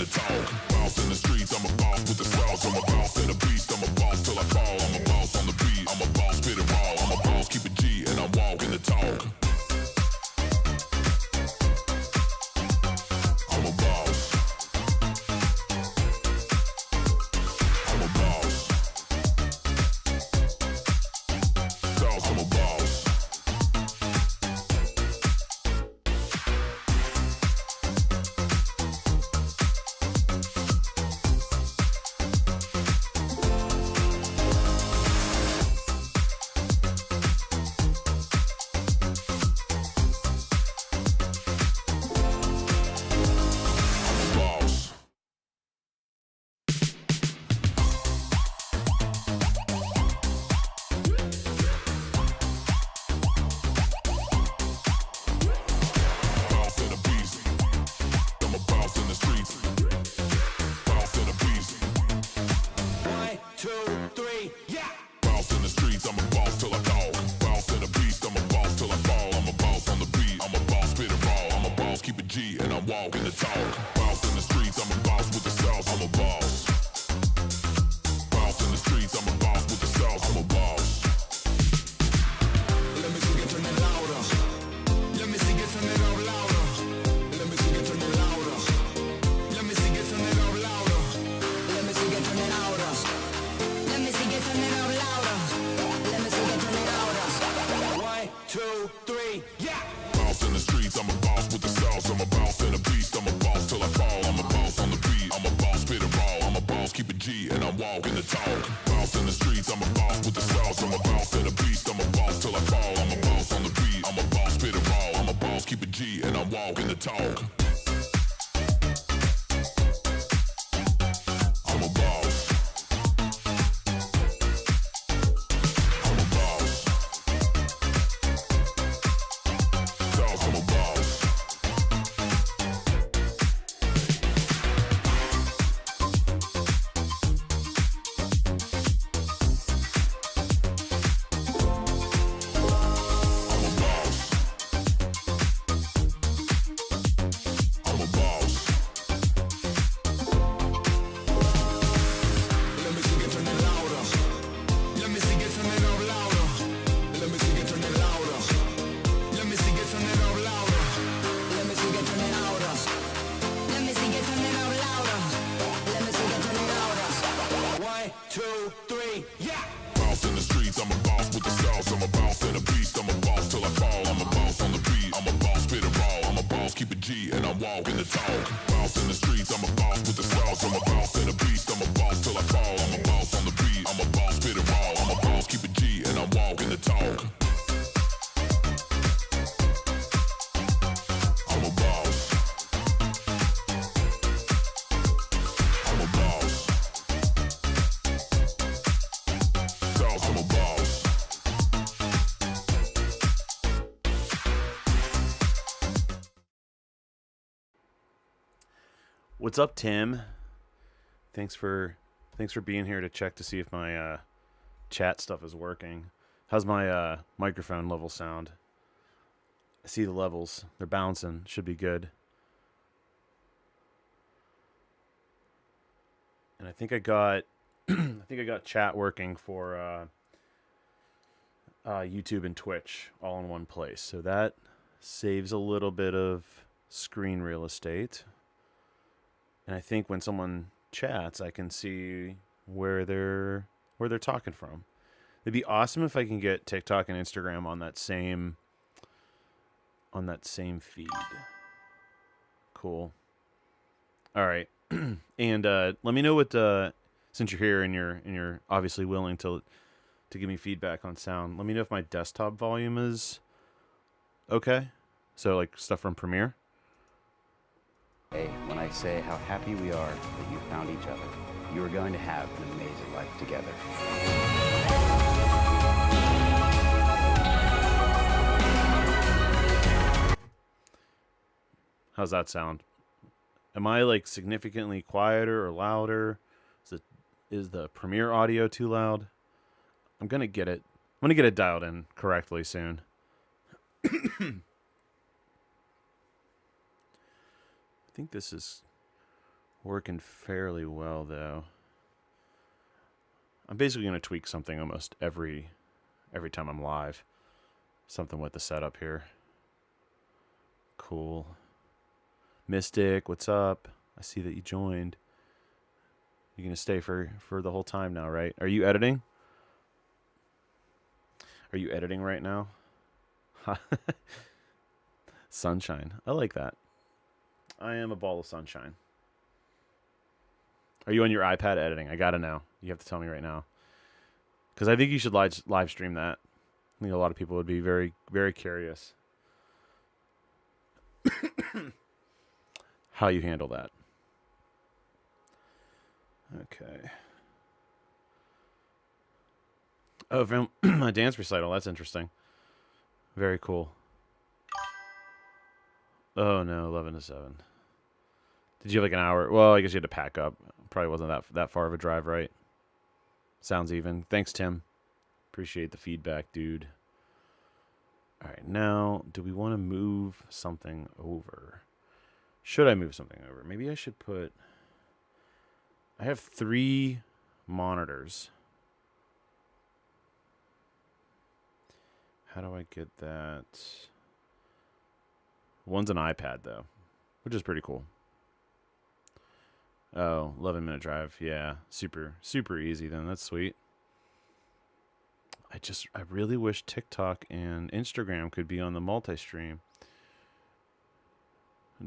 the talk. Boss in the streets, I'm a boss with the sauce. I'm a boss and a beast, I'm a boss till I fall. I'm a boss on the beat, I'm a boss, spit it raw. I'm a boss, keep it G, and I walk in the talk. I'm a boss. I'm a boss. Sauce, I'm a boss. What's up, Tim? Thanks for being here to check to see if my chat stuff is working. How's my microphone level sound? I see the levels. They're bouncing. Should be good. And I think I got chat working for YouTube and Twitch all in one place. So that saves a little bit of screen real estate. And I think when someone chats, I can see where they're talking from. It'd be awesome if I can get TikTok and Instagram on that same feed. Cool. All right. And let me know what since you're here and you're obviously willing to give me feedback on sound. Let me know if my desktop volume is okay. So like stuff from Premiere. When I say how happy we are that you found each other, you are going to have an amazing life together. How's that sound? Am I like significantly quieter or louder? Is the Premiere audio too loud? I'm gonna get it dialed in correctly soon. I think this is Working fairly well, though. I'm basically going to tweak something almost every time I'm live. Something with the setup here. Cool. Mystic, what's up? I see that you joined. You're going to stay for the whole time now, right? Are you editing? Are you editing right now? Sunshine. I like that. I am a ball of sunshine. Are you on your iPad editing? I got to know. You have to tell me right now. Because I think you should live stream that. I think a lot of people would be very, very curious how you handle that. Okay. Oh, from a dance recital. That's interesting. Very cool. Oh, no. 11 to 7. Did you have like an hour? Well, I guess you had to pack up. Probably wasn't that far of a drive, right? Sounds even. Thanks, Tim. Appreciate the feedback, dude. All right, now, do we want to move something over? Should I move something over? Maybe I should put... I have 3 monitors. How do I get that? One's an iPad, though, which is pretty cool. Oh, 11-minute drive. Yeah, super easy then. That's sweet. I really wish TikTok and Instagram could be on the multi-stream.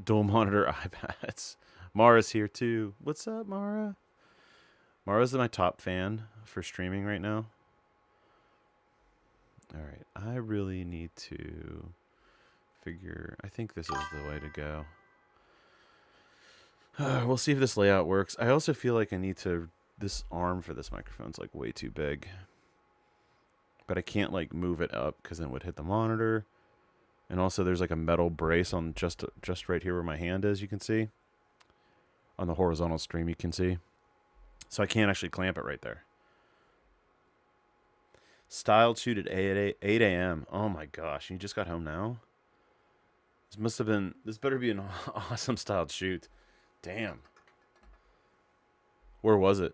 Dual monitor iPads. Mara's here too. What's up, Mara? Mara's my top fan for streaming right now. All right, I really need to figure... I think this is the way to go. We'll see if this layout works. I also feel like I need to... This arm for this microphone's like way too big. But I can't like move it up because then it would hit the monitor. And also there's like a metal brace on just right here where my hand is, you can see. On the horizontal stream you can see. So I can't actually clamp it right there. Styled shoot at 8 a.m. Oh my gosh, you just got home now? This better be an awesome styled shoot. Damn. Where was it?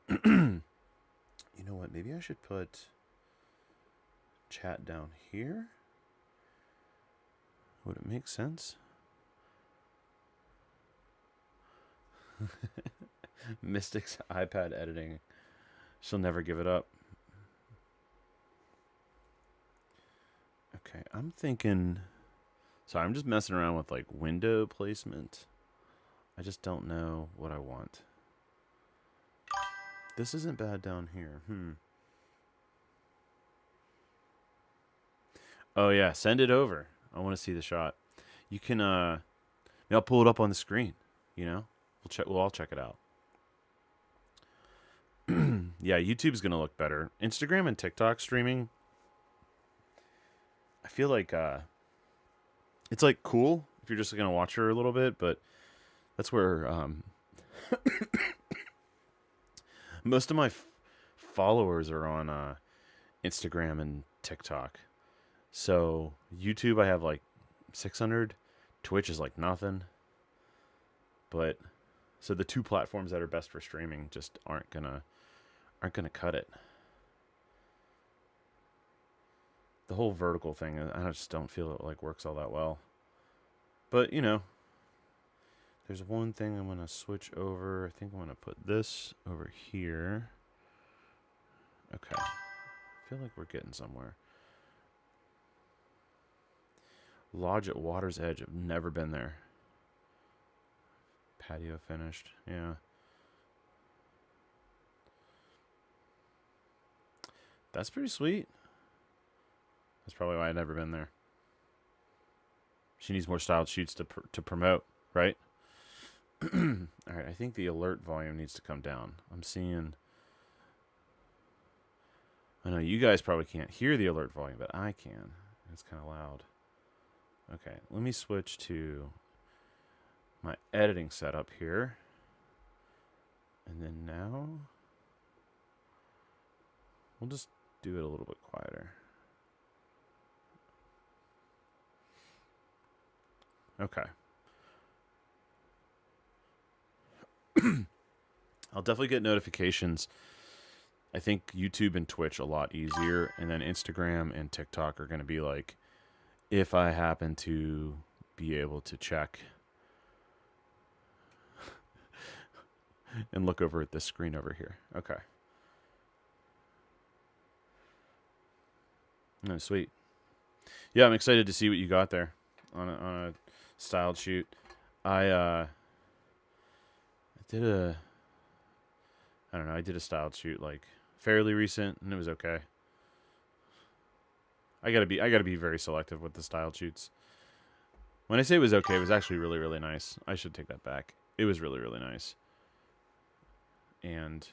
You know what? Maybe I should put chat down here. Would it make sense? Mystic's iPad editing. She'll never give it up. Okay, I'm thinking... So I'm just messing around with like window placement. I just don't know what I want. This isn't bad down here. Oh yeah, send it over. I want to see the shot. You can I'll pull it up on the screen, you know? We'll all check it out. Yeah, YouTube's going to look better. Instagram and TikTok streaming, I feel like it's like cool if you're just going to watch her a little bit, but that's where most of my followers are on Instagram and TikTok. So YouTube, I have like 600. Twitch is like nothing. But so the 2 platforms that are best for streaming just aren't gonna cut it. The whole vertical thing, I just don't feel it like works all that well. But you know, there's one thing I'm gonna switch over. I think I'm gonna put this over here. Okay, I feel like we're getting somewhere. Lodge at Water's Edge. I've never been there. Patio finished. Yeah. That's pretty sweet. That's probably why I've never been there. She needs more styled shoots to promote, right? All right, I think the alert volume needs to come down. I'm seeing... I know you guys probably can't hear the alert volume, but I can. It's kind of loud. Okay, let me switch to my editing setup here. And then now, we'll just do it a little bit quieter. Okay. I'll definitely get notifications. I think YouTube and Twitch a lot easier, and then Instagram and TikTok are going to be like, if I happen to be able to check and look over at this screen over here. Okay. Oh, sweet. Yeah, I'm excited to see what you got there on a styled shoot. I did a, I don't know, I did a styled shoot like fairly recent, and it was okay. I gotta be very selective with the styled shoots. When I say it was okay, it was actually really, really nice. I should take that back. It was really, really nice. And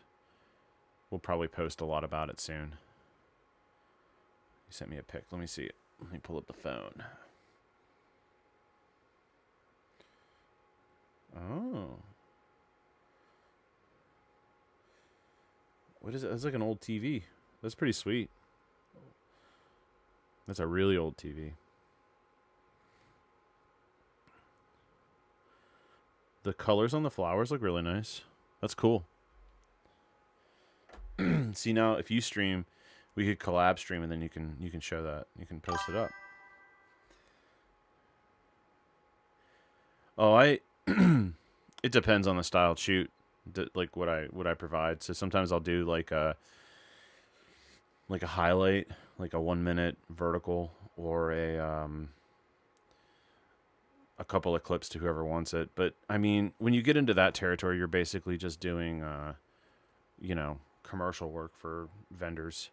we'll probably post a lot about it soon. You sent me a pic. Let me see it. Let me pull up the phone. Oh. What is it? It's like an old TV. That's pretty sweet. That's a really old TV. The colors on the flowers look really nice. That's cool. See, now if you stream, we could collab stream, and then you can show that. You can post it up. Oh, it depends on the style shoot, like what I provide. So sometimes I'll do like a highlight, like a 1 minute vertical, or a couple of clips to whoever wants it. But I mean, when you get into that territory, you're basically just doing commercial work for vendors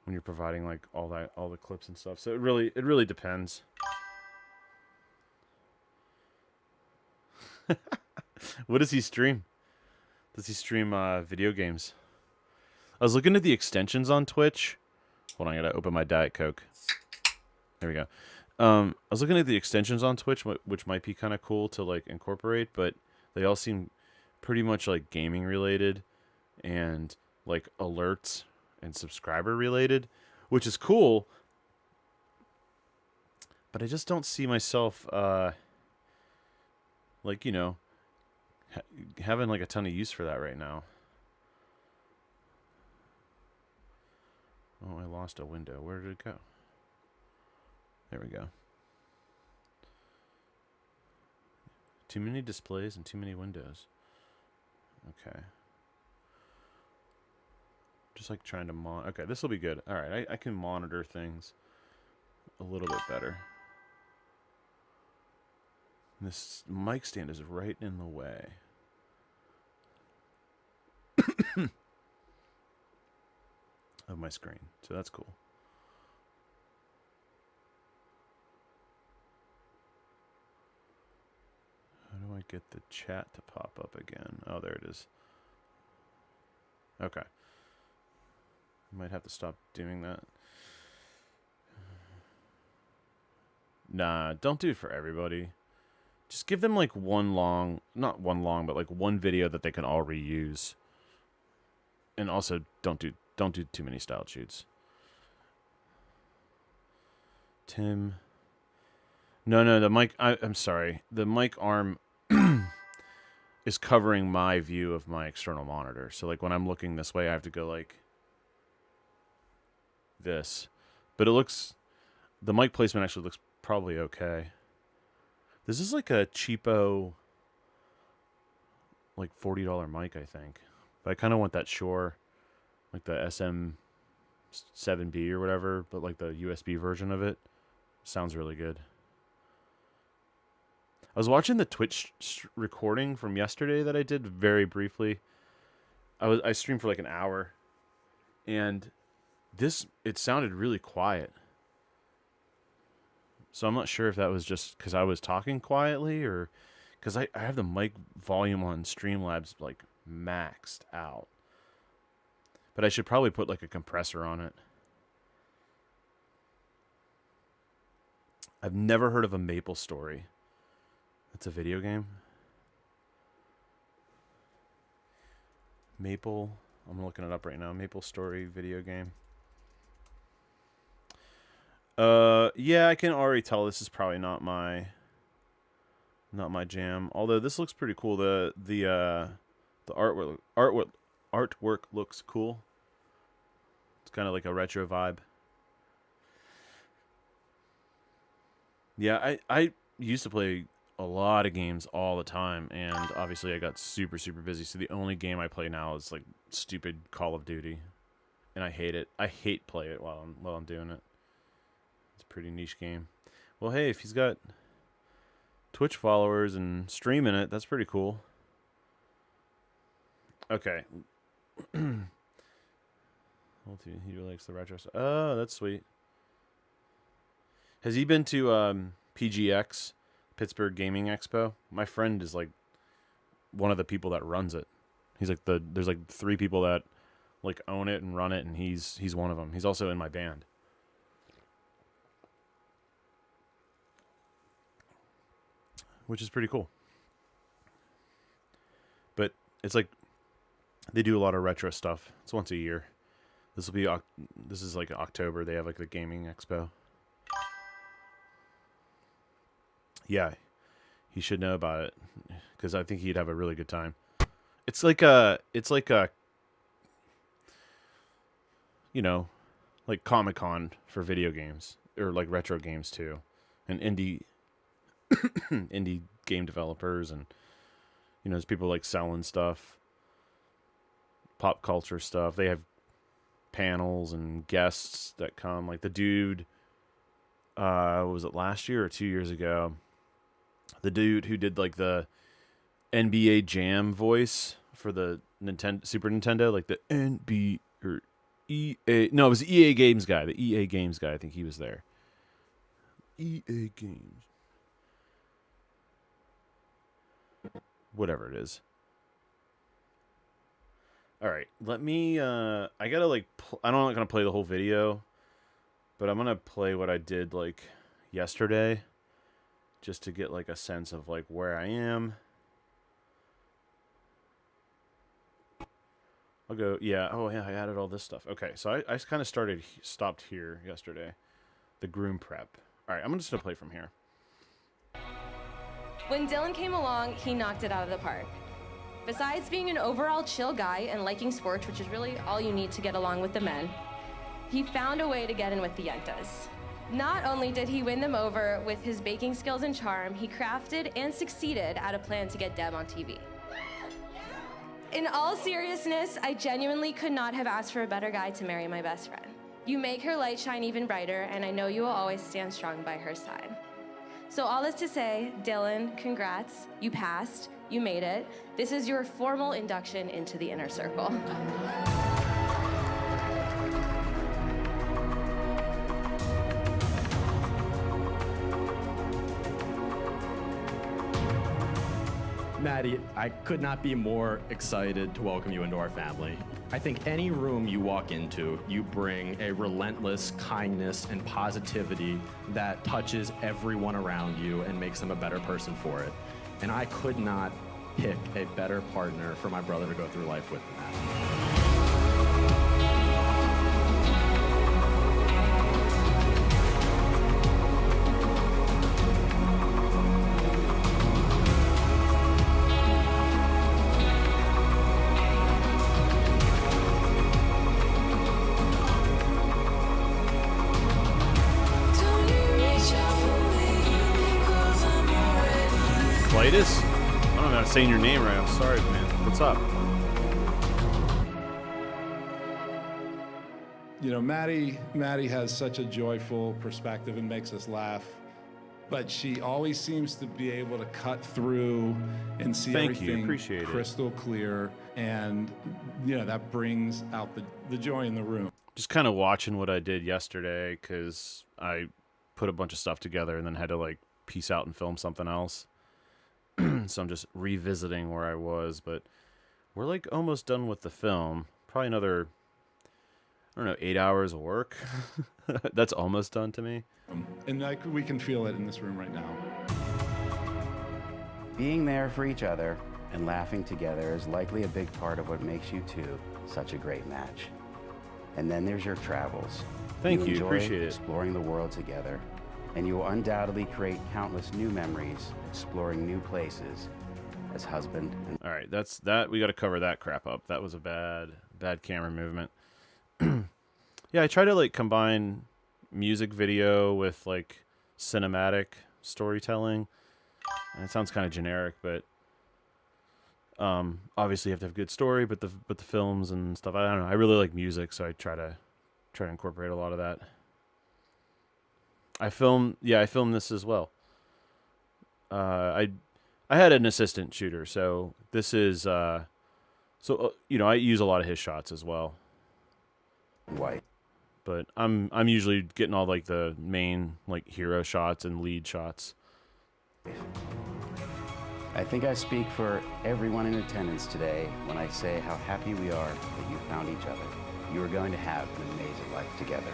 when you're providing like all the clips and stuff. So it really depends. What does he stream? Does he stream video games? I was looking at the extensions on Twitch. Hold on, I gotta open my Diet Coke. There we go. I was looking at the extensions on Twitch, which might be kind of cool to like incorporate, but they all seem pretty much like gaming related and like alerts and subscriber related, which is cool. But I just don't see myself having like a ton of use for that right now. Oh, I lost a window. Where did it go? There we go. Too many displays and too many windows. Okay. Just like trying to okay, this will be good. All right, I can monitor things a little bit better. This mic stand is right in the way. Of my screen, so that's cool. How do I get the chat to pop up again? Oh, there it is. Okay. Might have to stop doing that. Nah, don't do it for everybody. Just give them like not one long, but like one video that they can all reuse. And also don't do too many style shoots. Tim. No, the mic, I'm sorry. The mic arm is covering my view of my external monitor. So like when I'm looking this way, I have to go like this. But the mic placement actually looks probably okay. This is like a cheapo, like $40 mic, I think. But I kind of want that Shure, like the SM7B or whatever, but like the USB version of it. Sounds really good. I was watching the Twitch recording from yesterday that I did very briefly. I streamed for like an hour, and it sounded really quiet. So I'm not sure if that was just because I was talking quietly, or because I have the mic volume on Streamlabs like maxed out. But I should probably put like a compressor on it. I've never heard of a Maple Story. That's a video game. Maple, I'm looking it up right now. Maple Story video game. Yeah, I can already tell this is probably not my jam. Although this looks pretty cool. The artwork looks cool. It's kind of like a retro vibe. Yeah, I used to play a lot of games all the time, and obviously I got super busy. So the only game I play now is like stupid Call of Duty, and I hate it. I hate play it while I'm doing it. It's a pretty niche game. Well, hey, if he's got Twitch followers and streaming it, that's pretty cool. Okay. He likes the retro stuff. Oh, that's sweet. Has he been to PGX, Pittsburgh Gaming Expo? My friend is like one of the people that runs it. He's like there's like 3 people that like own it and run it, and he's one of them. He's also in my band. Which is pretty cool. But it's like they do a lot of retro stuff. It's once a year. This is like October. They have like the gaming expo. Yeah, he should know about it because I think he'd have a really good time. It's like you know, like Comic-Con for video games, or like retro games too, and indie game developers, and you know, there's people like selling stuff, pop culture stuff. They have panels and guests that come, like the dude, was it last year or 2 years ago? The dude who did like the NBA Jam voice for the Super Nintendo, like the NBA or EA. No, it was the EA Games guy. The EA Games guy. I think he was there. EA Games. Whatever it is. All right, let me. I gotta like. I'm not gonna play the whole video, but I'm gonna play what I did like yesterday, just to get like a sense of like where I am. I'll go. Yeah. Oh yeah. I added all this stuff. Okay. So I kind of stopped here yesterday. The groom prep. All right. I'm just gonna play from here. When Dylan came along, he knocked it out of the park. Besides being an overall chill guy and liking sports, which is really all you need to get along with the men, he found a way to get in with the Yentas. Not only did he win them over with his baking skills and charm, he crafted and succeeded at a plan to get Deb on TV. In all seriousness, I genuinely could not have asked for a better guy to marry my best friend. You make her light shine even brighter, and I know you will always stand strong by her side. So all this to say, Dylan, congrats, you passed, you made it. This is your formal induction into the inner circle. Maddie, I could not be more excited to welcome you into our family. I think any room you walk into, you bring a relentless kindness and positivity that touches everyone around you and makes them a better person for it. And I could not pick a better partner for my brother to go through life with than that. Claytis? I don't know how to say your name right. I'm sorry, man. What's up? You know, Maddie has such a joyful perspective and makes us laugh, but she always seems to be able to cut through and see everything Appreciate crystal clear, and you know, that brings out the joy in the room. Just kind of watching what I did yesterday, because I put a bunch of stuff together and then had to like piece out and film something else. So I'm just revisiting where I was, but we're like almost done with the film. Probably another, I don't know, 8 hours of work. That's almost done to me. And we can feel it in this room right now. Being there for each other and laughing together is likely a big part of what makes you two such a great match. And then there's your travels, Thank you. enjoy Appreciate it. exploring the world together, and you will undoubtedly create countless new memories exploring new places as husband and All right, that's that. We got to cover that crap up. That was a bad camera movement. Yeah, I try to like combine music video with like cinematic storytelling. And it sounds kind of generic, but obviously you have to have good story. But the films and stuff, I don't know. I really like music, so I try to incorporate a lot of that. I filmed this as well. I had an assistant shooter, so this is I use a lot of his shots as well. wife. But I'm usually getting all like the main like hero shots and lead shots. I think I speak for everyone in attendance today when I say how happy we are that you found each other. You are going to have an amazing life together.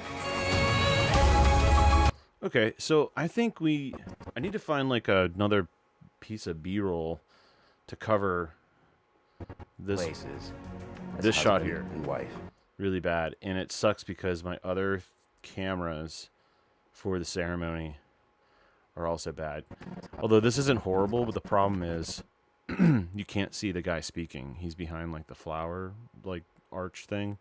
Okay, so I think I need to find like another piece of B-roll to cover this Places as this shot husband here. and wife. Really bad, and it sucks because my other cameras for the ceremony are also bad. Although this isn't horrible, but the problem is you can't see the guy speaking. He's behind like the flower like arch thing.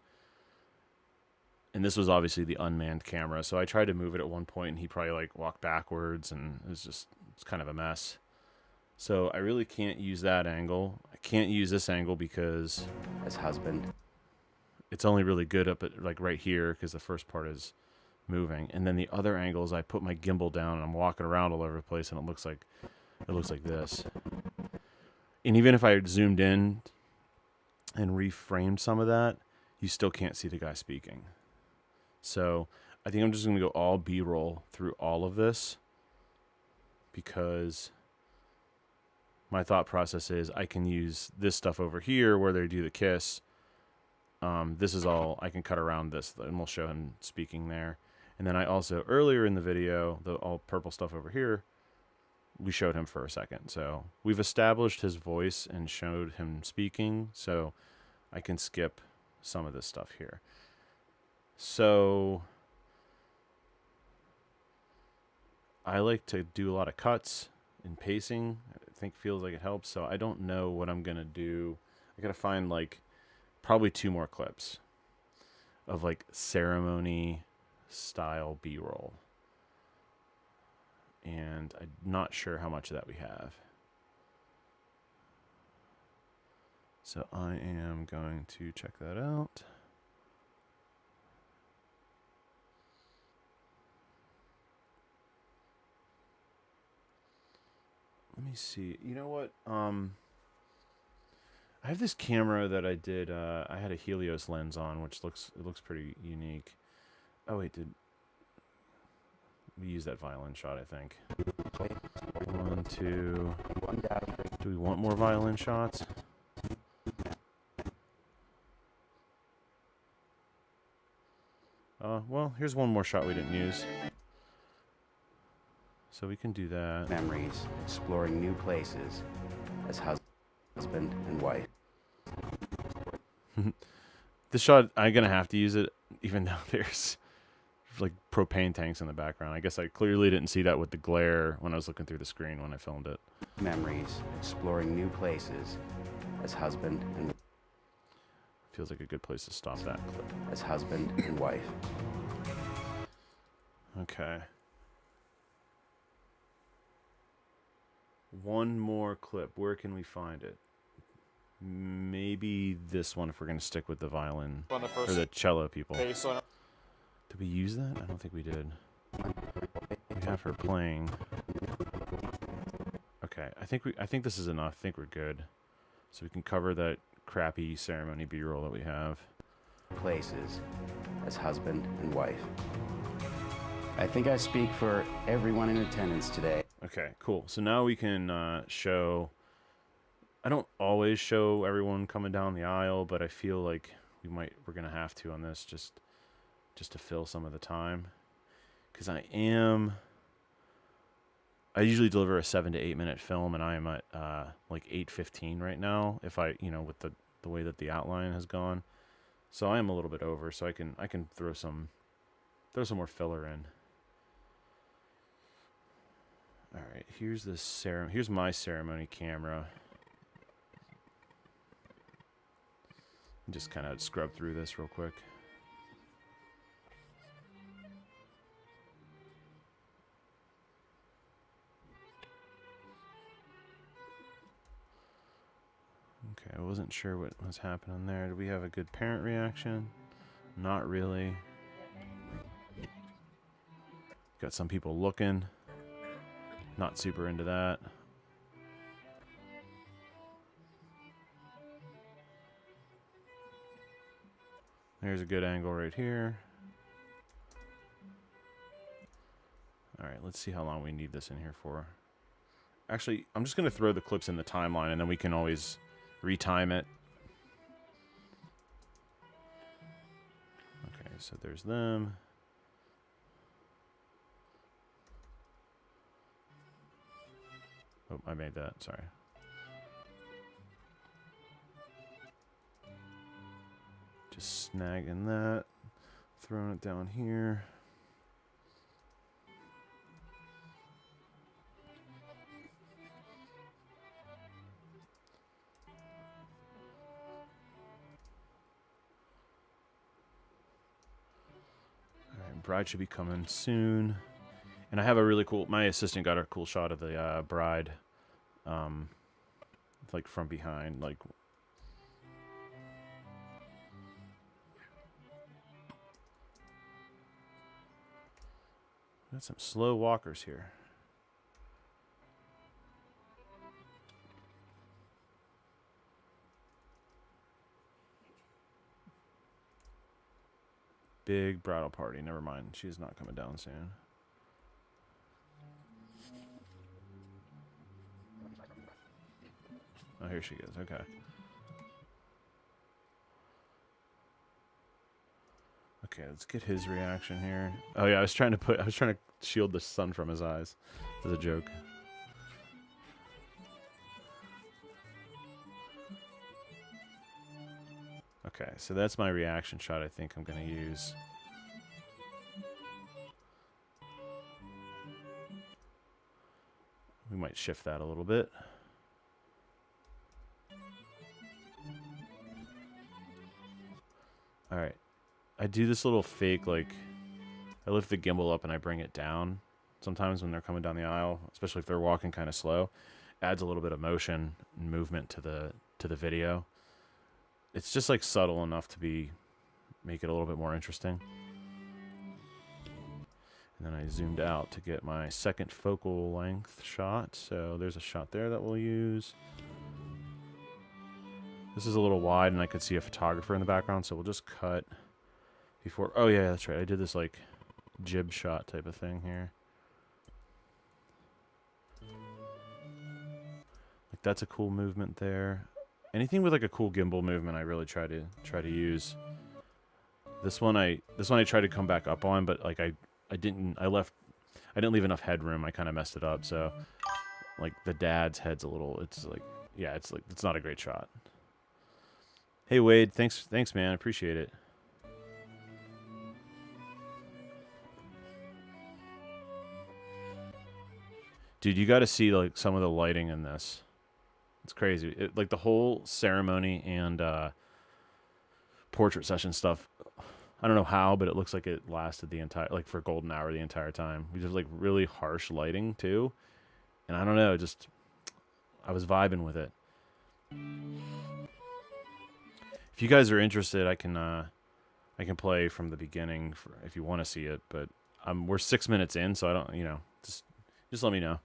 And this was obviously the unmanned camera, so I tried to move it at one point and he probably like walked backwards, and it's kind of a mess. So I really can't use that angle. I can't use this angle because As husband, it's only really good up at like right here because the first part is moving, and then the other angles I put my gimbal down and I'm walking around all over the place, and it looks like this. And even if I zoomed in and reframed some of that, you still can't see the guy speaking. So I think I'm just gonna go all B-roll through all of this, because my thought process is I can use this stuff over here where they do the kiss. This is all I can cut around this, and we'll show him speaking there. And then I also, earlier in the video, the all purple stuff over here, we showed him for a second. So we've established his voice and showed him speaking, so I can skip some of this stuff here. So I like to do a lot of cuts and pacing. I think feels like it helps, so I don't know what I'm gonna do. I gotta find like probably 2 more clips of like ceremony style B-roll, and I'm not sure how much of that we have. So I am going to check that out. Let me see. You know what? I have this camera that I did. I had a Helios lens on, which looks pretty unique. Oh wait, we use that violin shot? I think. 1, 2. Do we want more violin shots? Well, here's one more shot we didn't use. So we can do that. memories, exploring new places as husband and wife. This shot, I'm gonna have to use it, even though there's like propane tanks in the background. I guess I clearly didn't see that with the glare when I was looking through the screen when I filmed it. Memories, exploring new places as husband and Feels like a good place to stop that clip. as husband and wife. Okay. One more clip. Where can we find it? Maybe this one if we're going to stick with the violin On the or first the cello people. pace on Did we use that? I don't think we did. We have her playing. Okay, I think this is enough. I think we're good. So we can cover that crappy ceremony B-roll that we have. Places as husband and wife. I think I speak for everyone in attendance today. Okay, cool. So now we can show... I don't always show everyone coming down the aisle, but I feel like we're going to have to on this just to fill some of the time. Because I usually deliver a 7 to 8 minute film, and I am at like 8:15 right now, if I, with the way that the outline has gone. So I am a little bit over, so I can throw some throw some more filler in. All right, here's here's my ceremony camera. Just kind of scrub through this real quick. Okay, I wasn't sure what was happening there. Did we have a good parent reaction? Not really. Got some people looking. Not super into that. There's a good angle right here. All right, let's see how long we need this in here for. Actually, I'm just going to throw the clips in the timeline, and then we can always retime it. Okay, so there's them. Oh, I made that. Sorry. Just snagging that. Throwing it down here. Alright, bride should be coming soon. And I have a really cool, my assistant got a cool shot of the bride, like from behind, like. Got some slow walkers here. Big bridal party. Never mind. She's not coming down soon. Oh, here she goes. Okay. Okay, let's get his reaction here. Oh yeah, I was trying to shield the sun from his eyes as a joke. Okay, so that's my reaction shot I think I'm going to use. We might shift that a little bit. All right. I do this little fake, like, I lift the gimbal up and I bring it down. Sometimes when they're coming down the aisle, especially if they're walking kind of slow, adds a little bit of motion and movement to the video. It's just like subtle enough to make it a little bit more interesting. And then I zoomed out to get my second focal length shot. So there's a shot there that we'll use. This is a little wide and I could see a photographer in the background, so we'll just cut before. Oh yeah, that's right. I did this like jib shot type of thing here. Like that's a cool movement there. Anything with like a cool gimbal movement I really try to use. This one I tried to come back up on, but like I didn't leave enough headroom. I kind of messed it up. So like the dad's head's a little, it's not a great shot. Hey Wade, thanks man, I appreciate it. Dude, you got to see like some of the lighting in this. It's crazy. Like the whole ceremony and portrait session stuff. I don't know how, but it looks like it lasted the entire, like for golden hour the entire time. We just like really harsh lighting too, and I don't know, just I was vibing with it. If you guys are interested, I can play from the beginning if you want to see it. But we're 6 minutes in, so I don't, just let me know.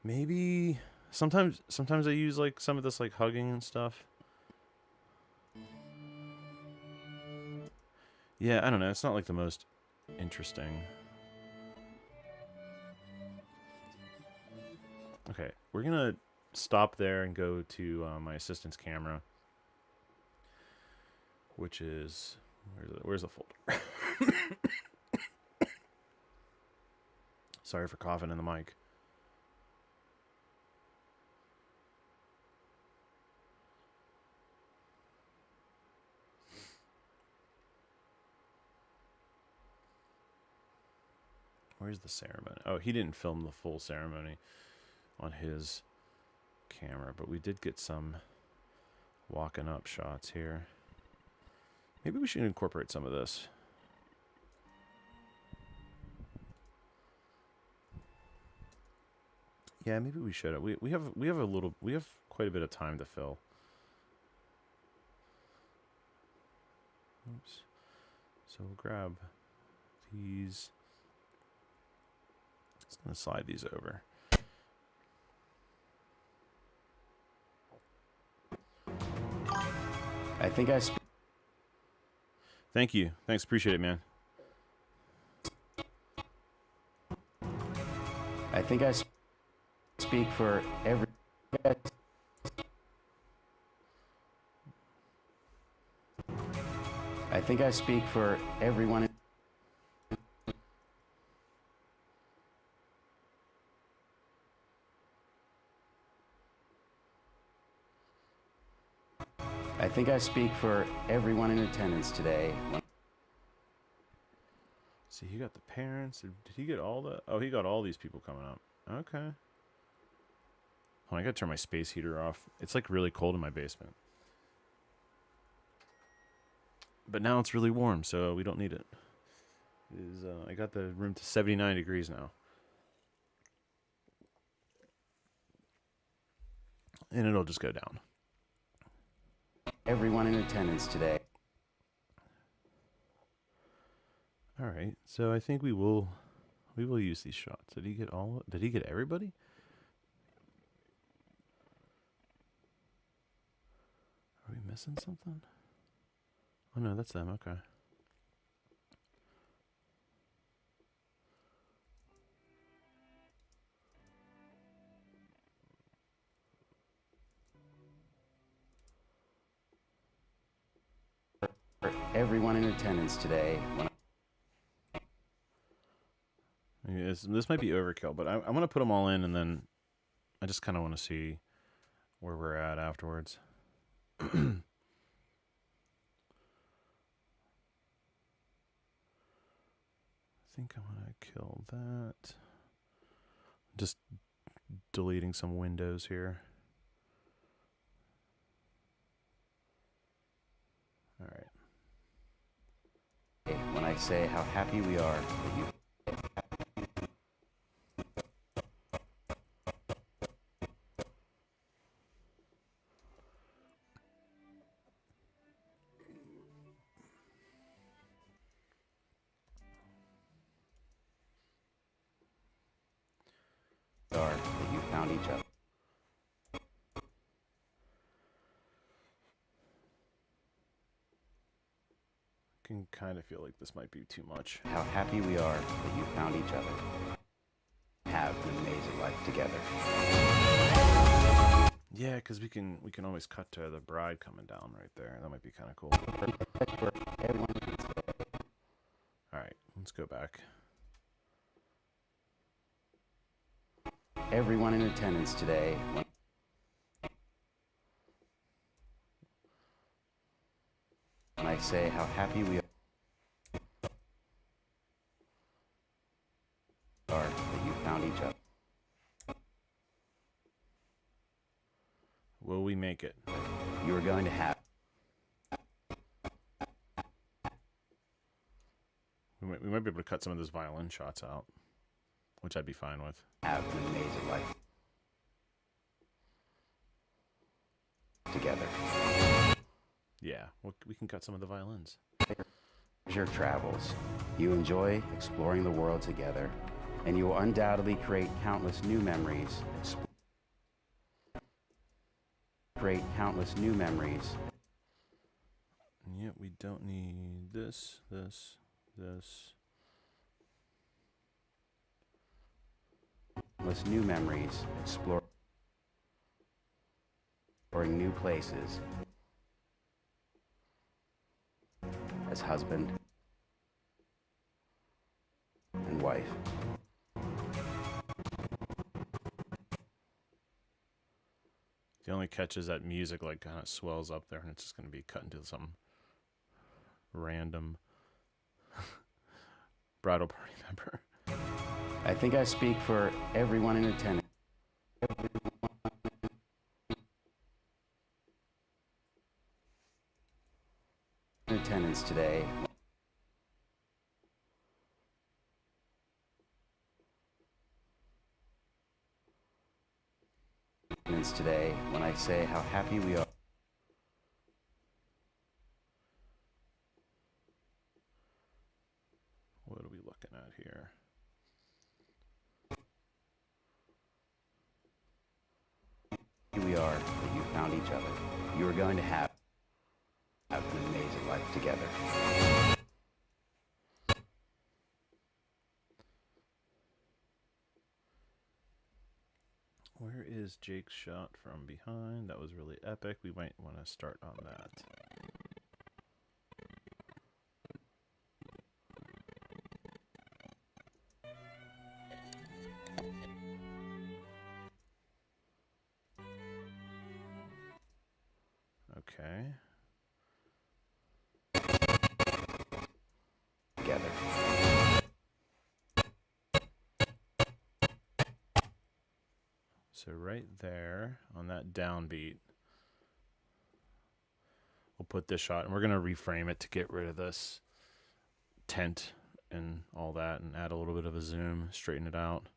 Maybe sometimes I use like some of this like hugging and stuff. Yeah, I don't know. It's not like the most interesting. Okay, we're gonna stop there and go to my assistant's camera, which is where's the folder? Sorry for coughing in the mic. Where's the ceremony? Oh, he didn't film the full ceremony on his camera, but we did get some walking up shots here. Maybe we should incorporate some of this. Yeah, maybe we should. We have quite a bit of time to fill. Oops. So we'll grab these. Just gonna slide these over. I think I Thank you. Thanks. Appreciate it, man. speak for every. I think I speak for everyone. I think I speak for everyone in attendance today. See, he got the parents. Did he get all the? Oh, he got all these people coming up. Okay. Hold on, I gotta turn my space heater off. It's like really cold in my basement. But now it's really warm, so we don't need it. I got the room to 79 degrees now. And it'll just go down. Everyone in attendance today. All right, so I think we will use these shots. Did he get all? Did he get everybody? Are we missing something? Oh no, that's them. Okay. For everyone in attendance today. This might be overkill, but I want to put them all in, and then I just kind of want to see where we're at afterwards. I think I want to kill that. Just deleting some windows here. All right. When I say how happy we are that you. That you found each other. I can kind of feel like this might be too much. How happy we are that you found each other. Have an amazing life together. Yeah, because we can always cut to the bride coming down right there. That might be kind of cool. For everyone. All right, let's go back. Everyone in attendance today. When I say how happy we are that you found each other. Will we make it? You are going to have. We might be able to cut some of those violin shots out, which I'd be fine with. Have an amazing life together. Yeah, we can cut some of the violins. Your travels. You enjoy exploring the world together, and you will undoubtedly create countless new memories. Create countless new memories. And yet we don't need this. Countless new memories. Exploring new places. As husband and wife. The only catch is that music like kind of swells up there, and it's just going to be cut into some random bridal party member. I think I speak for everyone in attendance today. Today, when I say how happy we are. What are we looking at here? We are that you found each other. You are going to have an amazing life together. Where is Jake's shot from behind? That was really epic. We might want to start on that. Okay. Together. So right there on that downbeat, we'll put this shot and we're going to reframe it to get rid of this tent and all that and add a little bit of a zoom, straighten it out.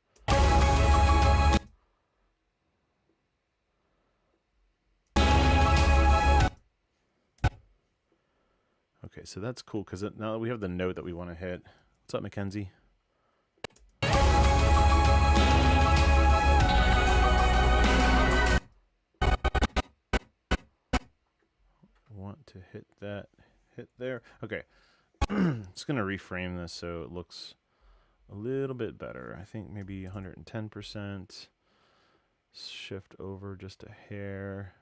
Okay, so that's cool because now that we have the note that we want to hit. What's up, Mackenzie? Want to hit that, hit there. Okay, just gonna reframe this so it looks a little bit better. I think maybe 110%. Shift over just a hair.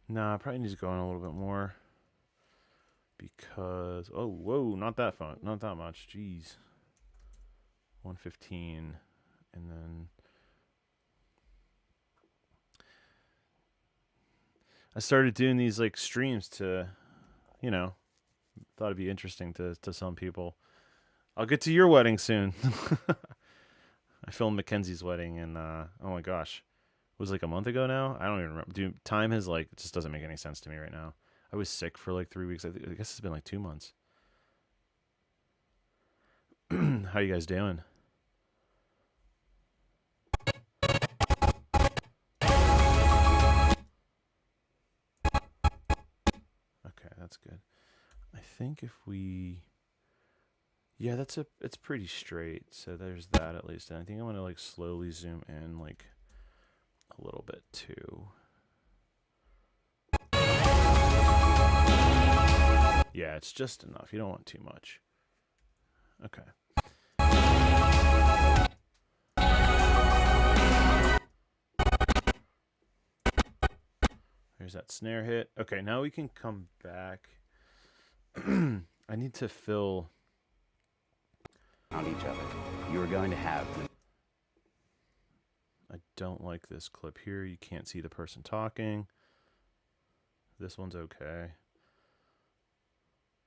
Nah, probably needs to go in a little bit more because whoa, not that fun, not that much. Jeez, 115, and then I started doing these like streams to, you know, thought it'd be interesting to some people. I'll get to your wedding soon. I filmed Mackenzie's wedding and oh my gosh. It was like a month ago now. I don't even remember. Dude, time has like, it just doesn't make any sense to me right now. I was sick for like 3 weeks. I guess it's been like 2 months. How you guys doing? Okay, that's good. I think if we, yeah, it's pretty straight. So there's that at least. And I think I'm gonna like slowly zoom in like a little bit too. Yeah, it's just enough. You don't want too much. Okay. There's that snare hit. Okay, now we can come back. I need to fill. Found each other. You are going to have. I don't like this clip here. You can't see the person talking. This one's okay.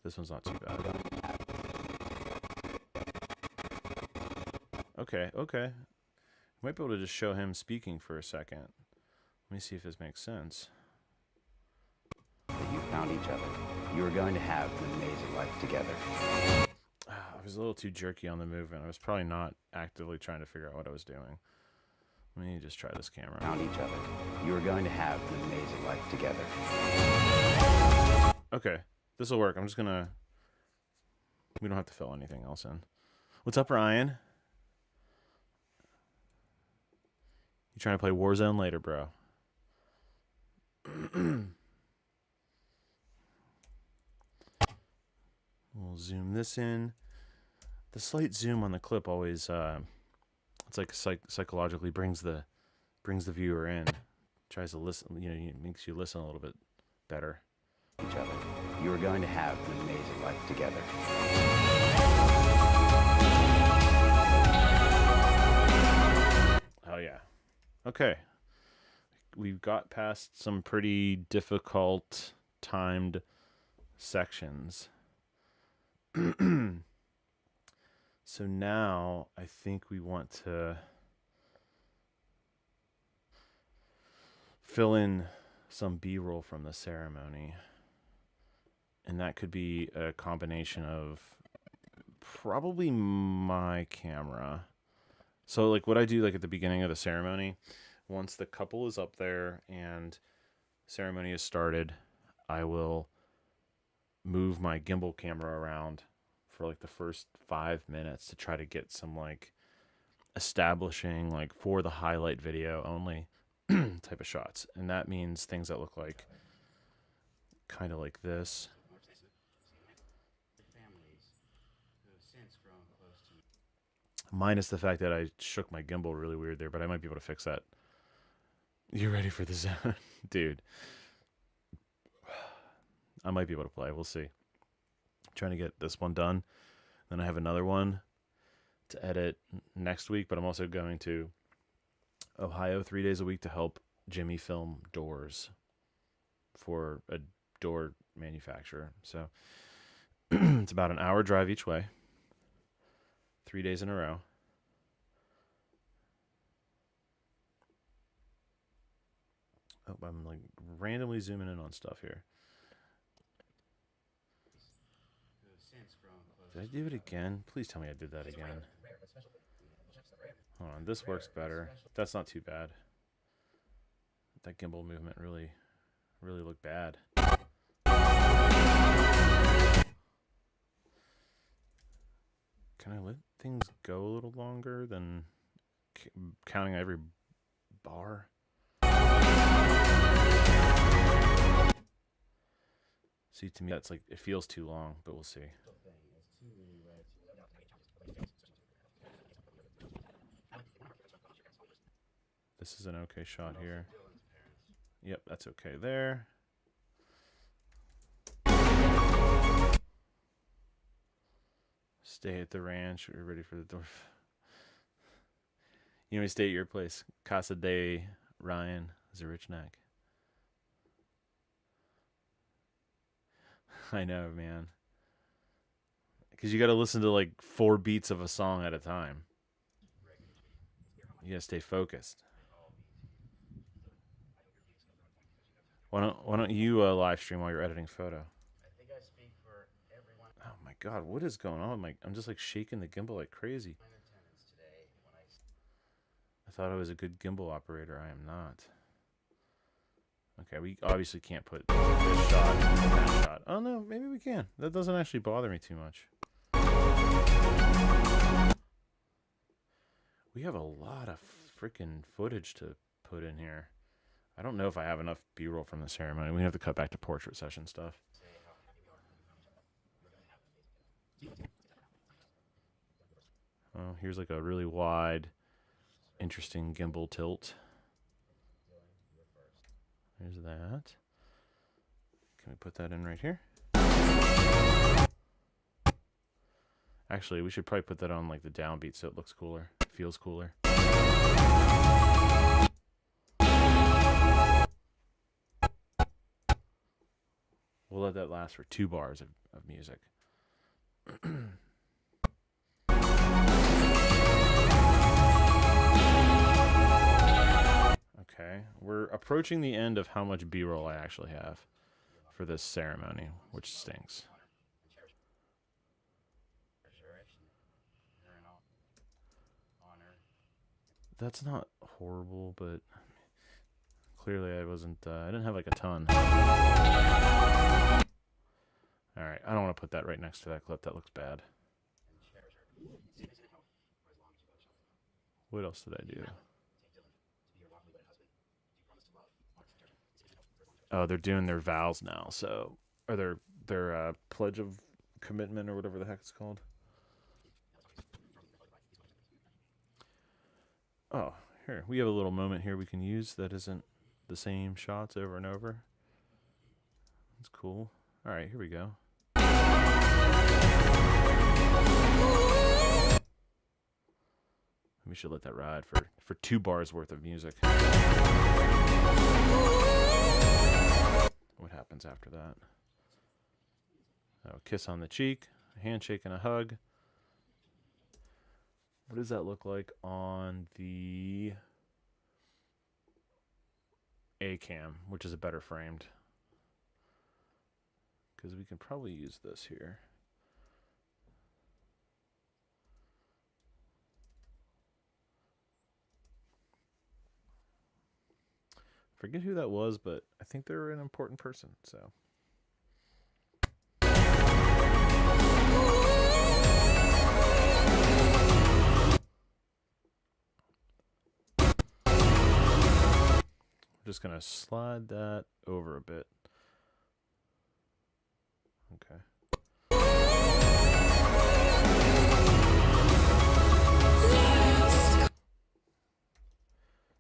This one's not too bad. Okay, okay. Might be able to just show him speaking for a second. Let me see if this makes sense. You found each other. You are going to have an amazing life together. I was a little too jerky on the movement. I was probably not actively trying to figure out what I was doing. Let me just try this camera. Found each other. You are going to have an amazing life together. Okay, this will work. I'm just gonna. We don't have to fill anything else in. What's up, Ryan? You trying to play Warzone later, bro? We'll zoom this in. The slight zoom on the clip always, it's like psychologically brings the viewer in. Tries to listen, you know, makes you listen a little bit better. Each other. You are going to have an amazing life together. Oh yeah. Okay. We've got past some pretty difficult timed sections. So now I think we want to fill in some B-roll from the ceremony. And that could be a combination of probably my camera. So like what I do like at the beginning of the ceremony, once the couple is up there and ceremony is started, I will move my gimbal camera around for like the first 5 minutes to try to get some like establishing like for the highlight video only type of shots. And that means things that look like kind of like this. Minus the fact that I shook my gimbal really weird there, but I might be able to fix that. You ready for the zone? Dude. I might be able to play. We'll see. Trying to get this one done. Then I have another one to edit next week, but I'm also going to Ohio 3 days a week to help Jimmy film doors for a door manufacturer. So it's about an hour drive each way. 3 days in a row. Oh, I'm like randomly zooming in on stuff here. Did I do it again? Please tell me I did that again. Hold on, this works better. That's not too bad. That gimbal movement really looked bad. Can I let things go a little longer than counting every bar? See, to me, that's like, it feels too long, but we'll see. This is an okay shot here. Yep, that's okay there. Stay at the ranch. We're ready for the door. You know, we stay at your place. Casa de Ryan Zarichnak. I know, man. Because you got to listen to like 4 beats of a song at a time. You got to stay focused. Why don't you live stream while you're editing photo? Oh my God, what is going on? I'm just like shaking the gimbal like crazy. I thought I was a good gimbal operator. I am not. Okay, we obviously can't put this shot in that shot. Oh no, maybe we can. That doesn't actually bother me too much. We have a lot of freaking footage to put in here. I don't know if I have enough B-roll from the ceremony. We have to cut back to portrait session stuff. Oh, here's like a really wide, interesting gimbal tilt. There's that. Can we put that in right here? Actually, we should probably put that on like the downbeat so it looks cooler. Feels cooler. We'll let that last for 2 bars of music. Okay, we're approaching the end of how much B-roll I actually have for this ceremony, which stinks. That's not horrible, but clearly I wasn't, I didn't have like a ton. Alright, I don't want to put that right next to that clip. That looks bad. What else did I do? Oh, they're doing their vows now, so, or their pledge of commitment or whatever the heck it's called. Oh, here, we have a little moment here we can use that isn't the same shots over and over. That's cool. All right, here we go. We should let that ride for 2 bars worth of music. What happens after that? Oh, kiss on the cheek. A handshake and a hug. What does that look like on the A cam, which is a better framed? Because we can probably use this here. Forget who that was, but I think they're an important person, so. We're just going to slide that over a bit. Okay.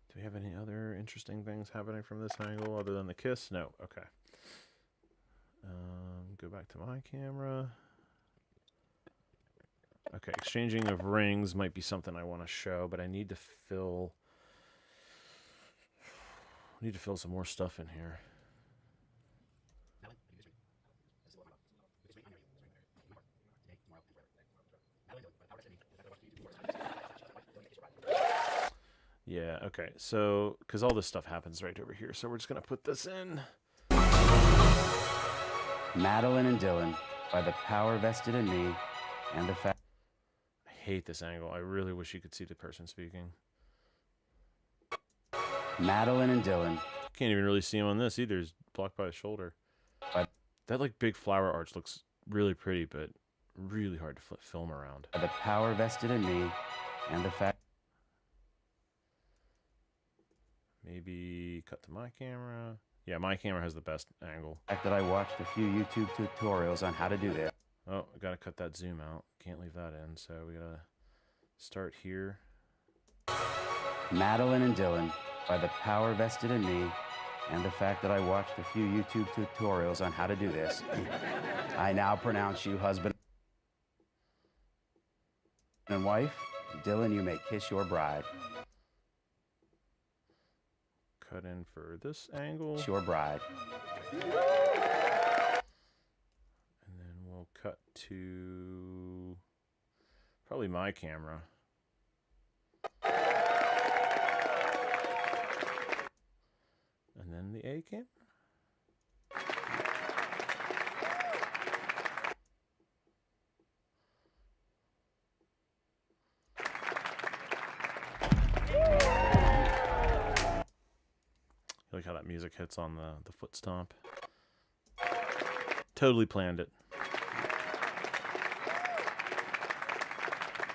Do we have any other interesting things happening from this angle other than the kiss? No. Okay. Go back to my camera. Okay, exchanging of rings might be something I want to show, but I need to fill some more stuff in here. Yeah, okay. So, because all this stuff happens right over here, so we're just going to put this in. Madeline and Dylan, by the power vested in me and the fact. I hate this angle. I really wish you could see the person speaking. Madeline and Dylan. Can't even really see him on this either. He's blocked by his shoulder. That like big flower arch looks really pretty, but really hard to film around. By the power vested in me and the fact. Maybe cut to my camera. Yeah, my camera has the best angle. Fact that I watched a few YouTube tutorials on how to do this. Oh, I gotta cut that zoom out. Can't leave that in, so we gotta start here. Madeline and Dylan, by the power vested in me and the fact that I watched a few YouTube tutorials on how to do this, I now pronounce you husband and wife. Dylan, you may kiss your bride. Cut in for this angle. Kiss your bride. And then we'll cut to probably my camera. And then the A cam. I like how that music hits on the foot stomp. Totally planned it.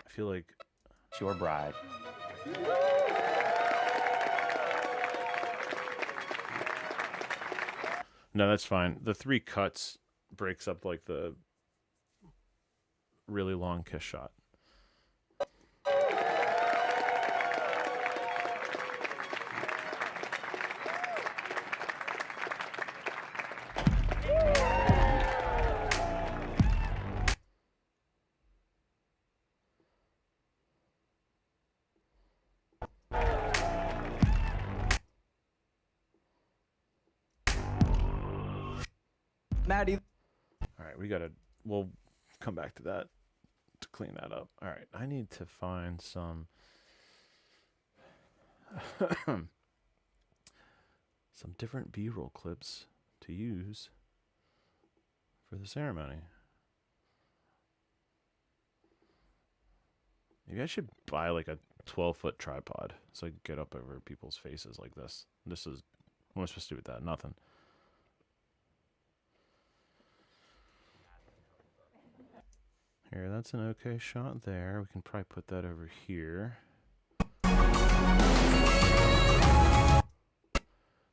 I feel like Kiss your bride. no, that's fine. The 3 cuts breaks up like the really long kiss shot. Maddie. All right, we'll come back to that to clean that up. All right, I need to find some some different B-roll clips to use for the ceremony. Maybe I should buy like a 12-foot tripod so I can get up over people's faces like this. What am I supposed to do with that? Nothing. Here, that's an okay shot there. We can probably put that over here.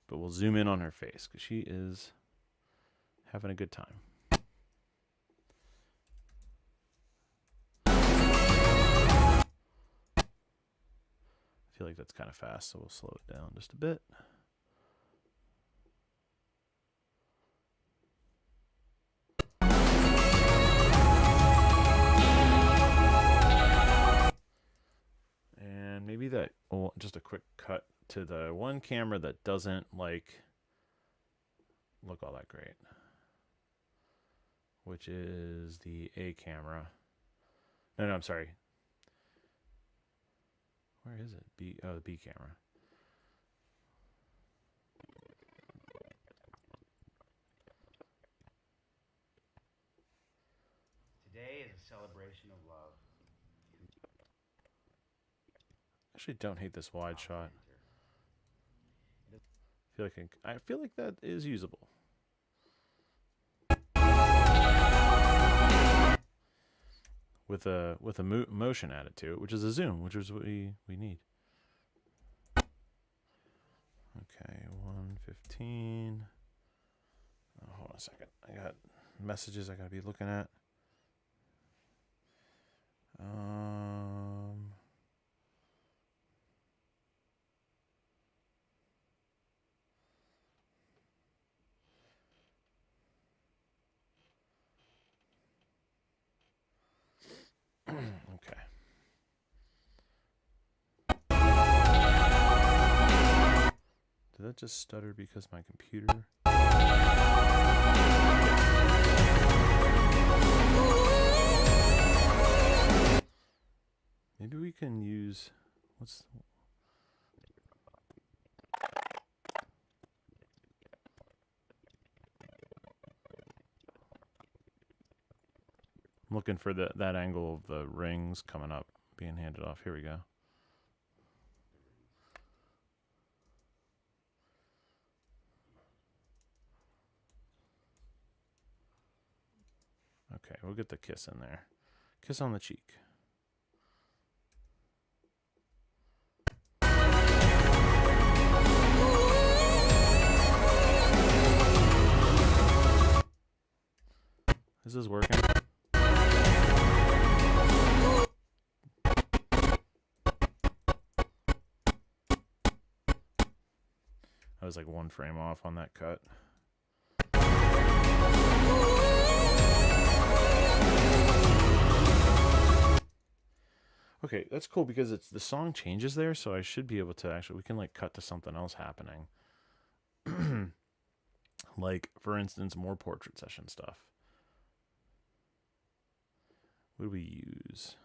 But we'll zoom in on her face because she is having a good time. I feel like that's kind of fast, so we'll slow it down just a bit. And maybe that, oh, just a quick cut to the one camera that doesn't like look all that great. which is the A camera. No, I'm sorry. Where is it? B. Oh, the B camera. Today is a celebration of love. Actually, don't hate this wide shot. I feel like that is usable. With a motion added to it, which is a zoom, which is what we need. Okay, 115. Oh, hold on a second. I got messages I gotta be looking at. Okay. Did that just stutter because my computer? Maybe we can use what's I'm looking for that angle of the rings coming up, being handed off. Here we go. Okay, we'll get the kiss in there. Kiss on the cheek. Is this working? I was like one frame off on that cut. Okay, that's cool because the song changes there, so I should be able to actually, we can like cut to something else happening. Like, for instance, more portrait session stuff. What do we use?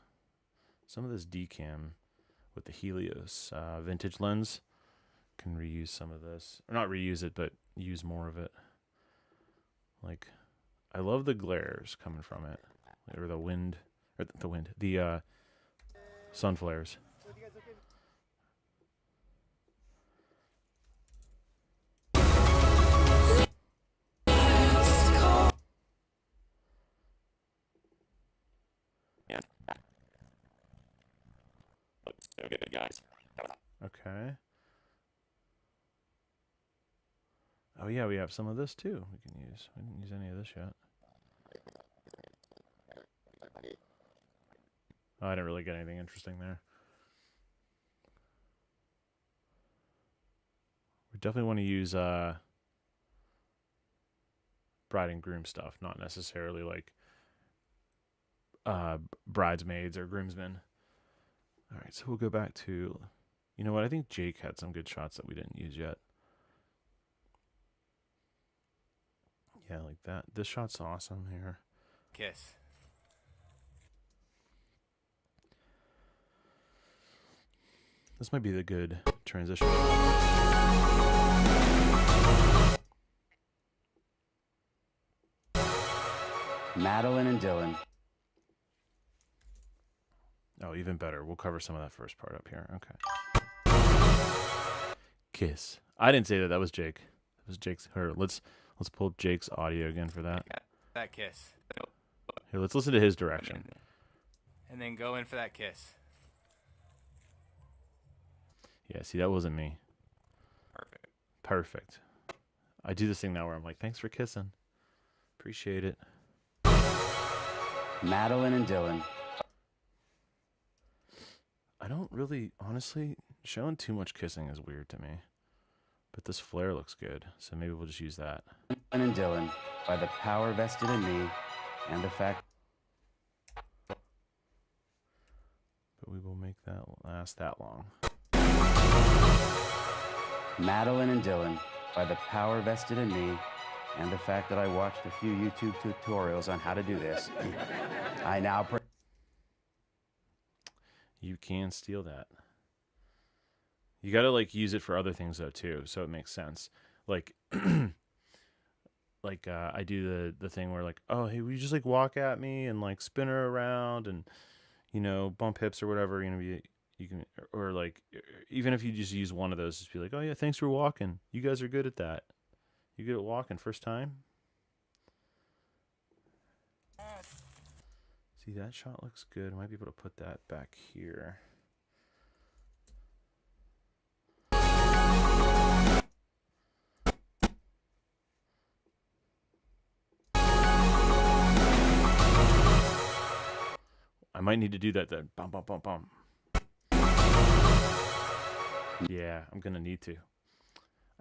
Some of this decam with the Helios vintage lens. Can reuse some of this, or not reuse it, but use more of it. Like, I love the glares coming from it, or the wind, or the sun flares. Okay. Oh yeah, we have some of this too. We can use. We didn't use any of this yet. Oh, I didn't really get anything interesting there. We definitely want to use bride and groom stuff, not necessarily like bridesmaids or groomsmen. All right, so we'll go back to, you know what? I think Jake had some good shots that we didn't use yet. Yeah, like that. This shot's awesome here. Kiss. This might be the good transition. Madeline and Dylan. Oh, even better. We'll cover some of that first part up here. Okay. Kiss. I didn't say that. That was Jake. That was Jake's. Her. Let's pull up Jake's audio again for that. That kiss. Here, let's listen to his direction. And then go in for that kiss. Yeah, see, that wasn't me. Perfect. I do this thing now where I'm like, thanks for kissing. Appreciate it. Madeline and Dylan. I don't really, honestly, showing too much kissing is weird to me. But this flare looks good, so maybe we'll just use that. Madeline and Dylan, by the power vested in me and the fact. But we will make that last that long. Madeline and Dylan, by the power vested in me and the fact that I watched a few YouTube tutorials on how to do this, I now You can steal that. You gotta like use it for other things though too, so it makes sense. Like, I do the thing where like, oh hey, will you just like walk at me and like spin her around and bump hips or whatever. You can or like even if you just use one of those, just be like, oh yeah, thanks for walking. You guys are good at that. You good at walking first time. See, that shot looks good. I might be able to put that back here. I might need to do that then. Bum, bum, bum, bum. Yeah, I'm going to need to.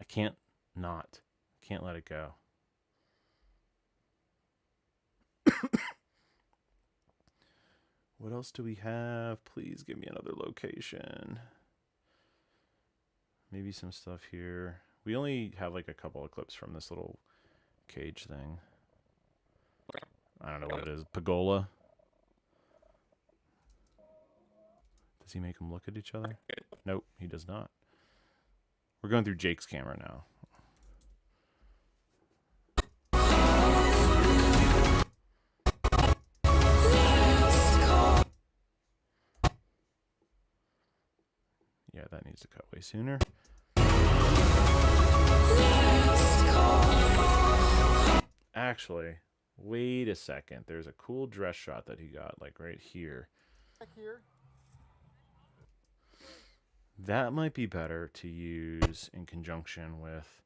I can't not. Can't let it go. What else do we have? Please give me another location. Maybe some stuff here. We only have like a couple of clips from this little cage thing. I don't know what it is. Pagola. Does he make them look at each other? Nope, he does not. We're going through Jake's camera now. Yeah, that needs to cut way sooner. Actually, wait a second. There's a cool dress shot that he got, like right here. Back here. That might be better to use in conjunction with.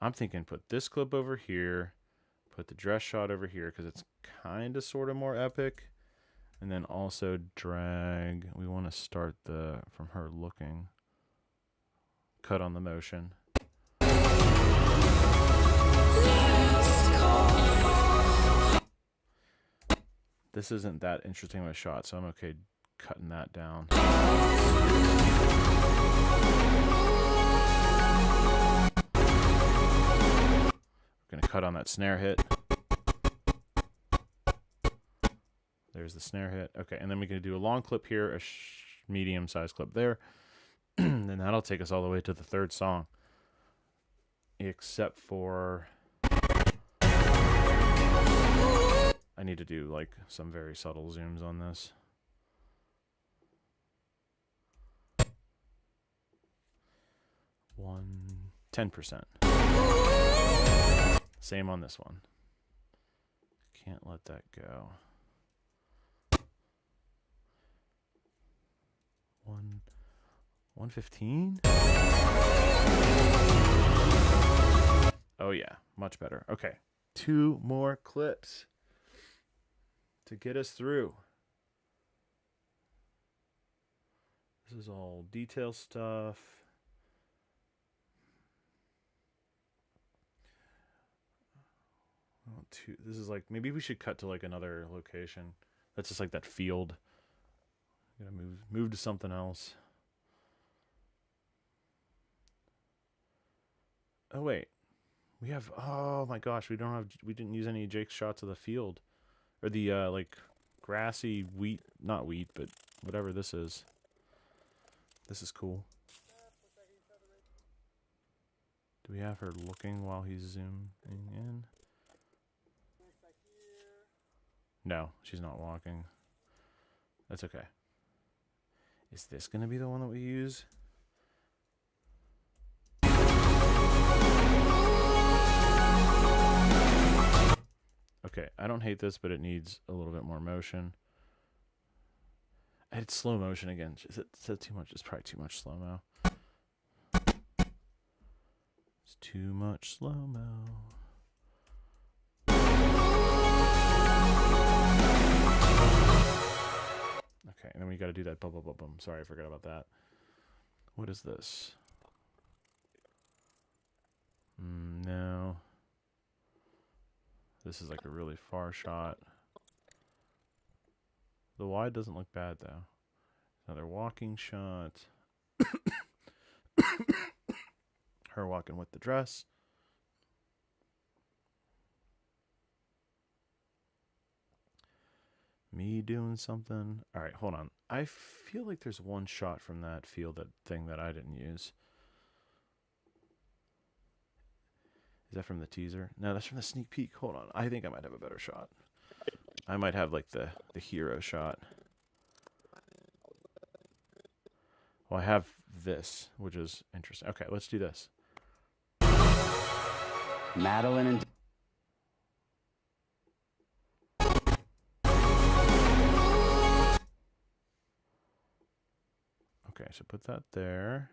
I'm thinking put this clip over here, put the dress shot over here because it's kind of sort of more epic. And then also drag, we want to start from her looking. Cut on the motion. This isn't that interesting of a shot, so I'm okay cutting that down. We're going to cut on that snare hit. There's the snare hit. Okay, and then we're going to do a long clip here, a medium-sized clip there. Then that'll take us all the way to the third song. Except for... I need to do like some very subtle zooms on this. One, 10%. Same on this one. Can't let that go. 115? Oh yeah, much better. Okay, 2 more clips to get us through. This is all detail stuff. This is like, maybe we should cut to like another location. That's just like that field. I'm gonna move to something else. Oh wait, we have. Oh my gosh, we didn't use any Jake's shots of the field, or the like grassy wheat, not wheat, but whatever this is. This is cool. Do we have her looking while he's zooming in? No, she's not walking. That's okay. Is this gonna be the one that we use? Okay, I don't hate this, but it needs a little bit more motion. It's slow motion again. Is it too much? It's probably too much slow-mo. It's too much slow-mo. Okay, and then we got to do that bum, bum, bum, bum. Sorry, I forgot about that. What is this? No. This is like a really far shot. The wide doesn't look bad, though. Another walking shot. Her walking with the dress. Me doing something. All right, hold on. I feel like there's one shot from that field, that thing that I didn't use. Is that from the teaser? No, that's from the sneak peek. Hold on. I think I might have a better shot. I might have like the hero shot. Well, I have this, which is interesting. Okay, let's do this. Madeline and Okay, so put that there.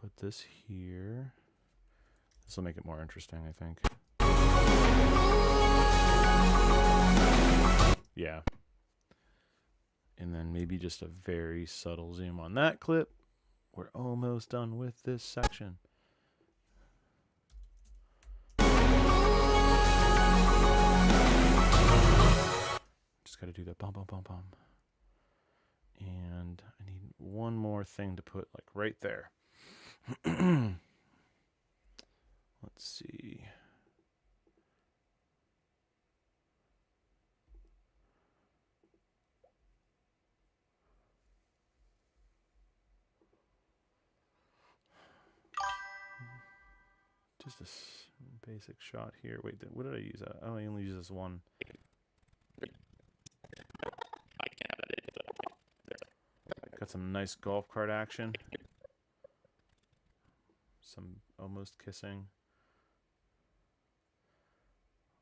Put this here. This will make it more interesting, I think. Yeah. And then maybe just a very subtle zoom on that clip. We're almost done with this section. Just got to do that bum, bum, bum, bum. And I need one more thing to put like right there. Let's see. Just a basic shot here. Wait, what did I use? Oh, I only use this one. Got some nice golf cart action. Some almost kissing.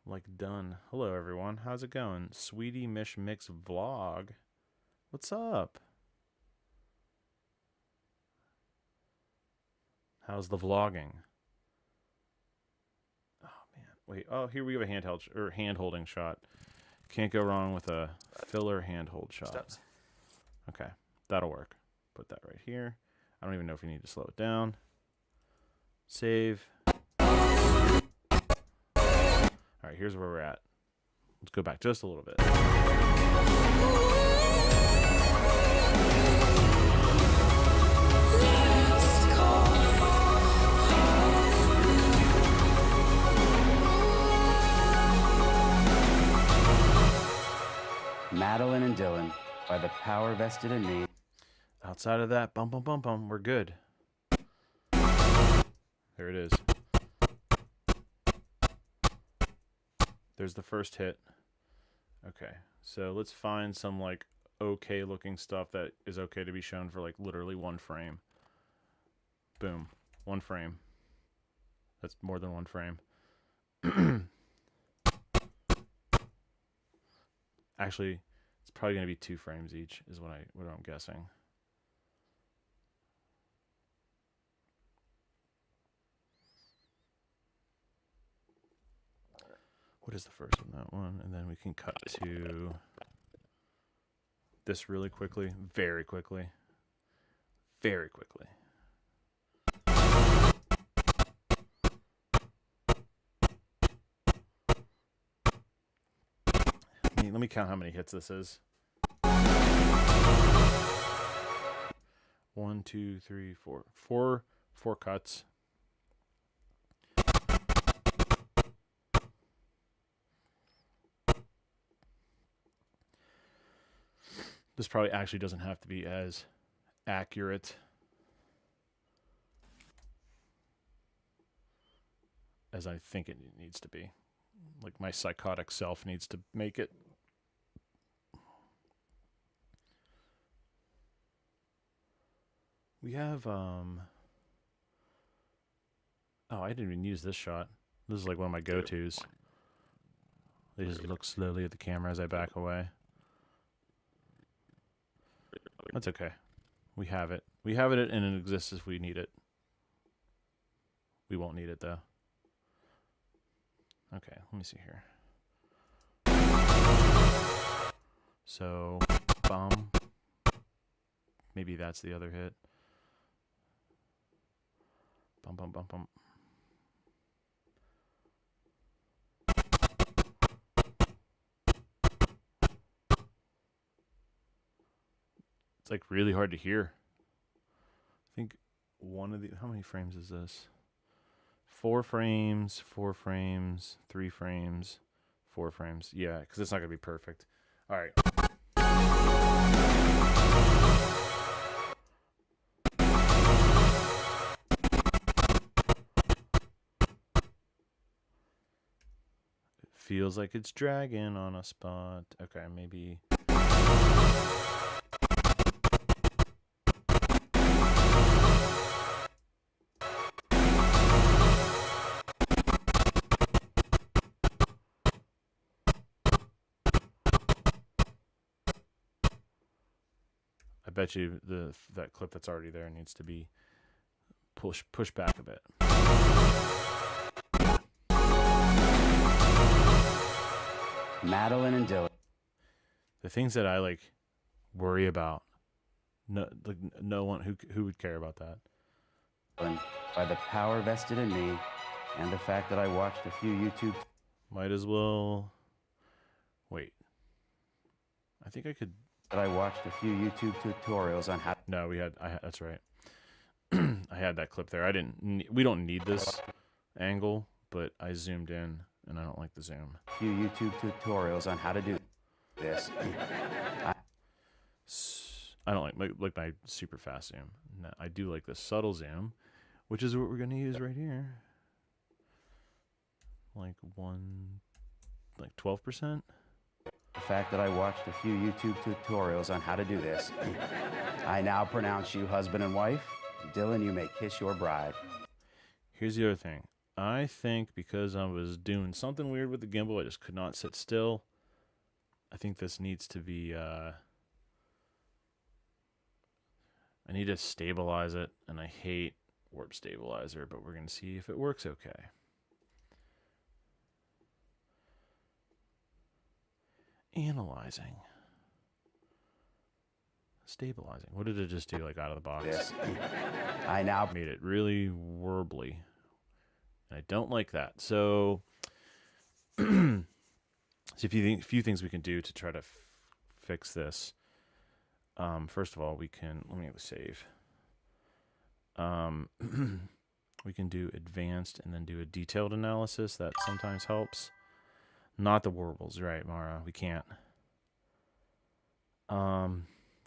Like done. Hello everyone. How's it going? Sweetie Mish Mix vlog. What's up? How's the vlogging? Oh man. Wait. Oh, here we have a handheld or hand-holding shot. Can't go wrong with a filler handhold shot. Steps. Okay. That'll work. Put that right here. I don't even know if we need to slow it down. Save. All right, here's where we're at. Let's go back just a little bit. Madeline and Dylan, by the power vested in me. Outside of that, bum, bum, bum, bum, we're good. There it is. There's the first hit. Okay, so let's find some like okay looking stuff that is okay to be shown for like literally one frame. Boom, one frame. That's more than one frame. Actually, it's probably going to be 2 frames each is what I'm guessing. What is the first one? That one. And then we can cut to this really quickly. Very quickly. Very quickly. Let me count how many hits this is. 1, 2, 3, 4. Four cuts. This probably actually doesn't have to be as accurate as I think it needs to be. Like my psychotic self needs to make it. We have, oh, I didn't even use this shot. This is like one of my go-tos. They just look slowly at the camera as I back away. That's okay. We have it. We have it and it exists if we need it. We won't need it though. Okay, let me see here. So, bomb. Maybe that's the other hit. Bum, bum, bum, bum. It's like really hard to hear. I think one of the, how many frames is this? 4 frames, 4 frames, 3 frames, 4 frames. Yeah, because it's not going to be perfect. All right. It feels like it's dragging on a spot. Okay, maybe. I bet you that clip that's already there needs to be pushed back a bit. Madeline and Dylan. The things that I like worry about, no one who would care about that. By the power vested in me and the fact that I watched a few YouTube. Might as well wait. I think I could. That I watched a few YouTube tutorials on how. No, that's right. I had that clip there. We don't need this angle, but I zoomed in and I don't like the zoom. A few YouTube tutorials on how to do this. I don't like my super fast zoom. No, I do like the subtle zoom, which is what we're gonna use right here. Like 12%. The fact that I watched a few YouTube tutorials on how to do this. I now pronounce you husband and wife. Dylan, you may kiss your bride. Here's the other thing. I think because I was doing something weird with the gimbal, I just could not sit still. I think this needs to be, I need to stabilize it, and I hate warp stabilizer, but we're going to see if it works okay. Analyzing. Stabilizing. What did it just do, like, out of the box? This. I now made it really warbly. And I don't like that. So, a few things we can do to try to fix this. First of all, let me go save. We can do advanced and then do a detailed analysis. That sometimes helps. Not the warbles, right, Mara? We can't. And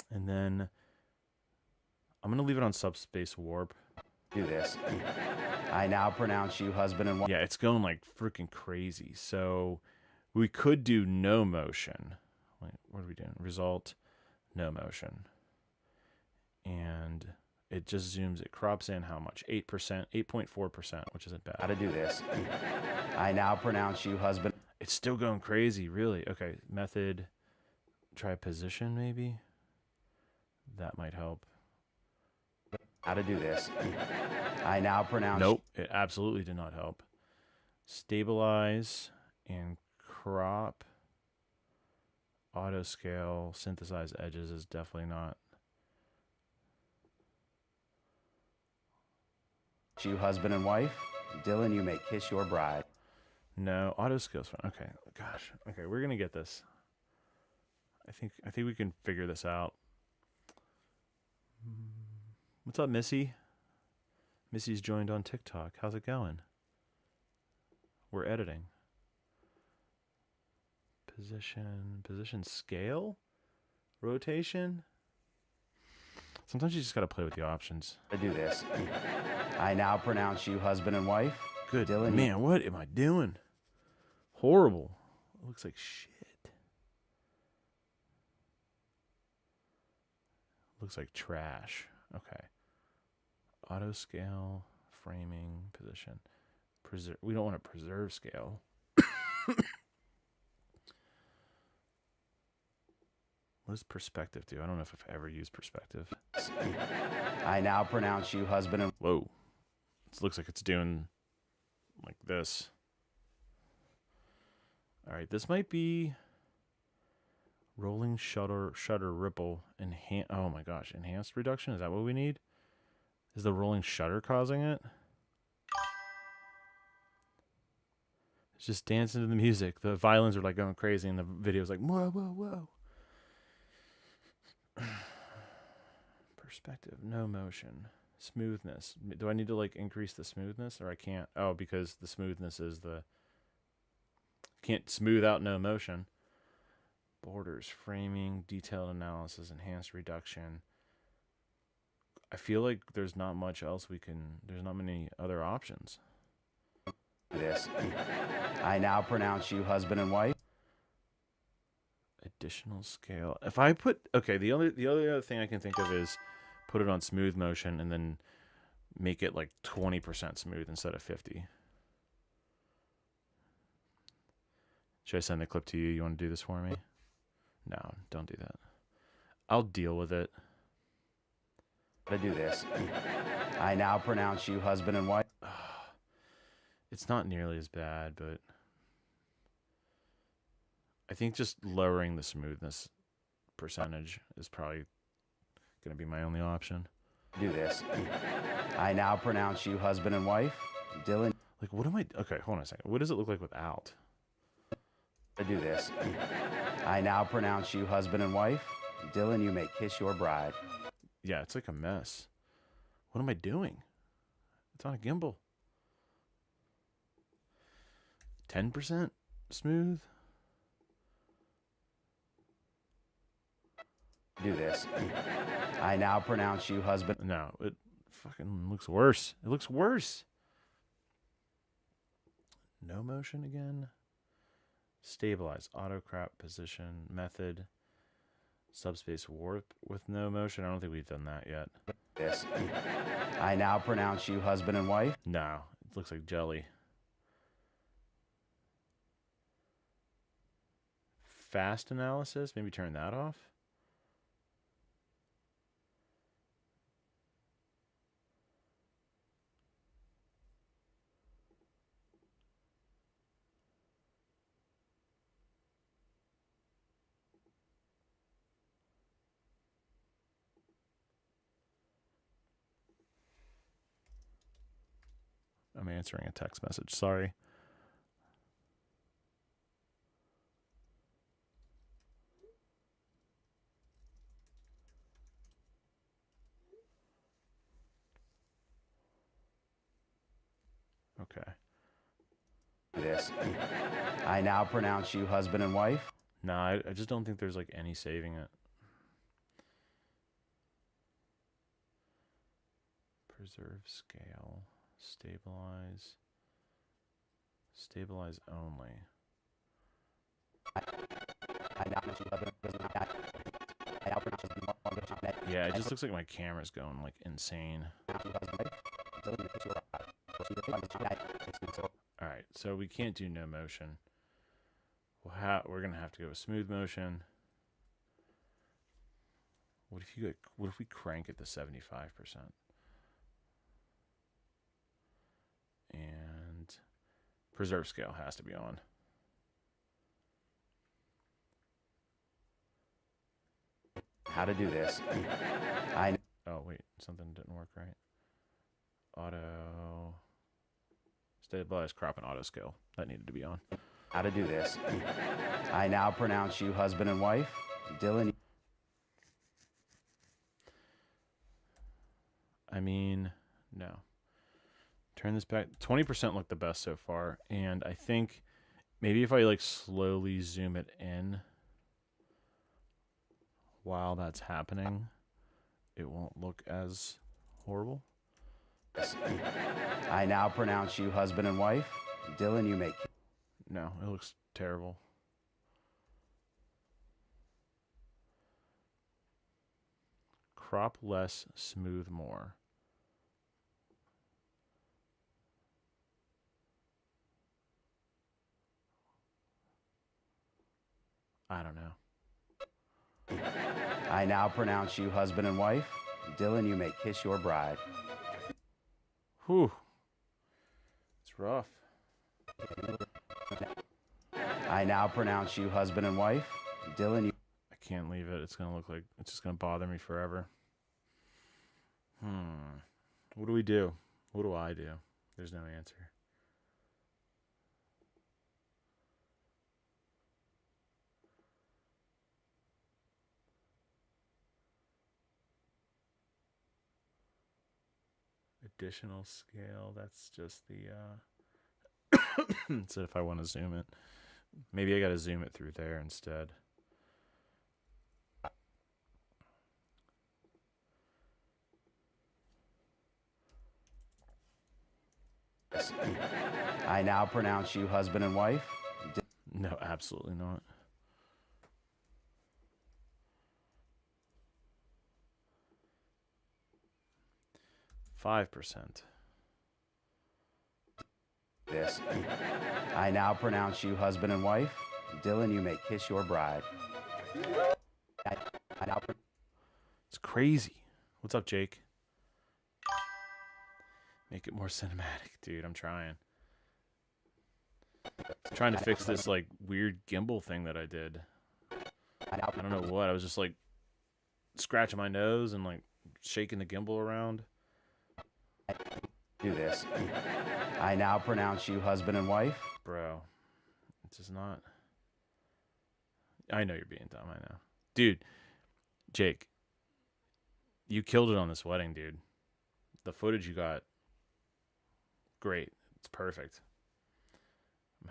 then I'm going to leave it on subspace warp. Do this. I now pronounce you husband and wife. Yeah, it's going like freaking crazy. So we could do no motion. Wait, what are we doing? Result, no motion. And it just zooms, it crops in how much? 8%, 8.4%, which isn't bad. How to do this. I now pronounce you husband. It's still going crazy, really. Okay, method, try position maybe. That might help. How to do this. I now pronounce. Nope, it absolutely did not help. Stabilize and crop. Auto scale, synthesize edges is definitely not. You husband and wife. Dylan, you may kiss your bride. No, auto scale's fine. Okay, gosh. Okay, we're gonna get this. I think we can figure this out. What's up, Missy? Missy's joined on TikTok. How's it going? We're editing. Position scale? Rotation? Sometimes you just gotta play with the options. To do this. I now pronounce you husband and wife. Good Dylan, man, what am I doing? Horrible. It looks like shit. Looks like trash. Okay. Auto scale, framing, position. We don't want to preserve scale. What does perspective do? I don't know if I've ever used perspective. I now pronounce you husband and. Whoa. It looks like it's doing like this. All right, this might be rolling shutter ripple oh my gosh, enhanced reduction. Is that what we need? Is the rolling shutter causing it? It's just dancing to the music. The violins are like going crazy and the video's like whoa, whoa, whoa. Perspective, no motion, smoothness. Do I need to like increase the smoothness, or I can't? Oh, because the smoothness is the can't smooth out no motion. Borders, framing, detailed analysis, enhanced reduction. I feel like there's not much else there's not many other options. This. I now pronounce you husband and wife. Additional scale. If I put, okay, the only other thing I can think of is put it on smooth motion and then make it like 20% smooth instead of 50. Should I send the clip to you? You want to do this for me? No, don't do that. I'll deal with it. To do this. I now pronounce you husband and wife. It's not nearly as bad, but I think just lowering the smoothness percentage is probably going to be my only option. Do this. I now pronounce you husband and wife. Dylan. Like, what am I? Okay, hold on a second. What does it look like without? To do this. I now pronounce you husband and wife. Dylan, you may kiss your bride. Yeah, it's like a mess. What am I doing? It's on a gimbal. 10% smooth? Do this. I now pronounce you husband. No, it fucking looks worse. It looks worse. No motion again. Stabilize, auto crop position, method, subspace warp with no motion. I don't think we've done that yet. This. I now pronounce you husband and wife. No, it looks like jelly. Fast analysis, maybe turn that off. I'm answering a text message. Sorry. Okay. This. I now pronounce you husband and wife. No, I just don't think there's like any saving it. Preserve scale. Stabilize. Stabilize only. Yeah, it just looks like my camera's going like insane. Alright, so we can't do no motion. We're gonna have to go with smooth motion. What if we crank it to 75%? And preserve scale has to be on. How to do this. Oh wait, something didn't work right. Auto stabilize crop and auto scale. That needed to be on. How to do this. I now pronounce you husband and wife. Dylan. I mean, no. Turn this back. 20% looked the best so far, and I think maybe if I like slowly zoom it in while that's happening, it won't look as horrible. I now pronounce you husband and wife. Dylan, you may. No, it looks terrible. Crop less, smooth more. I don't know. I now pronounce you husband and wife. Dylan, you may kiss your bride. Whew. It's rough. I now pronounce you husband and wife. Dylan, you. I can't leave it. It's gonna look like it's just gonna bother me forever. What do we do? What do I do? There's no answer. additional scale. That's just the so if I want to zoom it, maybe I got to zoom it through there instead. I now pronounce you husband and wife. No, absolutely not. %. This. I now pronounce you husband and wife. Dylan, you may kiss your bride. I now It's crazy. What's up, Jake? Make it more cinematic, dude. I'm trying. I'm trying to fix this like weird gimbal thing that I did. I don't know what. I was just like scratching my nose and like shaking the gimbal around. do this. I now pronounce you husband and wife. Bro, it's just not. I know you're being dumb. I know. Dude, Jake, you killed it on this wedding, dude. The footage you got, great. It's perfect.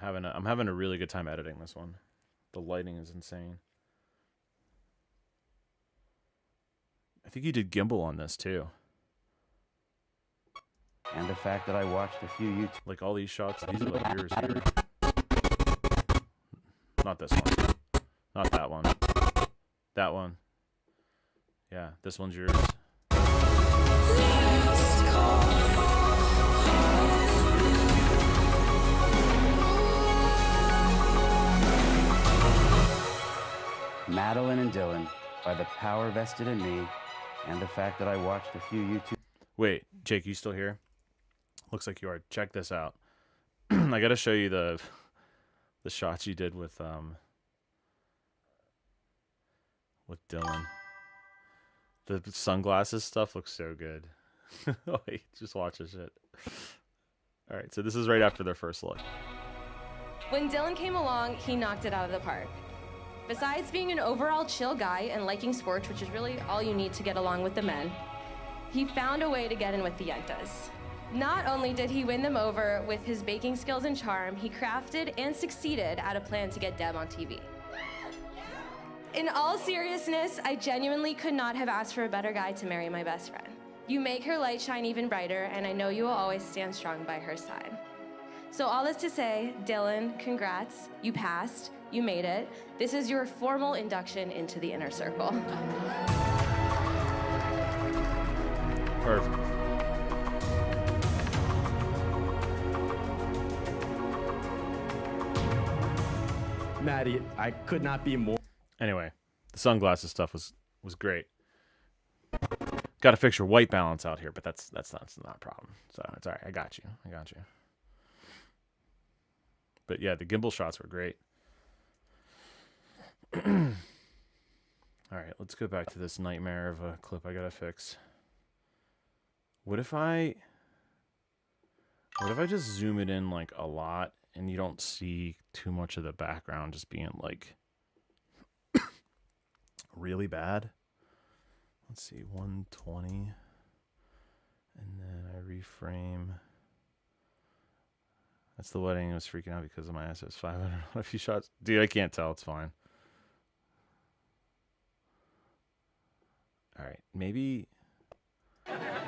I'm having a really good time editing this one. The lighting is insane. I think you did gimbal on this too. And the fact that I watched a few YouTube. Like all these shots, these are like yours here. Not this one. Not that one. That one. Yeah, this one's yours. Madeline and Dylan, by the power vested in me, and the fact that I watched a few YouTube. Wait, Jake, you still here? Looks like you are. Check this out. I gotta show you the shots you did with Dylan. The sunglasses stuff looks so good. Oh, wait, just watch this shit. All right, so this is right after their first look. When Dylan came along, he knocked it out of the park. Besides being an overall chill guy and liking sports, which is really all you need to get along with the men, he found a way to get in with the Yentas. Not only did he win them over with his baking skills and charm, he crafted and succeeded at a plan to get Deb on TV. In all seriousness, I genuinely could not have asked for a better guy to marry my best friend. You make her light shine even brighter, and I know you will always stand strong by her side. So all this to say, Dylan, congrats, you passed, you made it. This is your formal induction into the inner circle. Perfect. Maddie, I could not be more. Anyway, the sunglasses stuff was great. Got to fix your white balance out here, but that's not a problem. So it's all right. I got you. But yeah, the gimbal shots were great. All right, let's go back to this nightmare of a clip I gotta fix. What if I just zoom it in like a lot and you don't see too much of the background just being like really bad? Let's see, 120. And then I reframe. That's the wedding. I was freaking out because of my SS 500 on a few shots. Dude, I can't tell. It's fine. All right, maybe.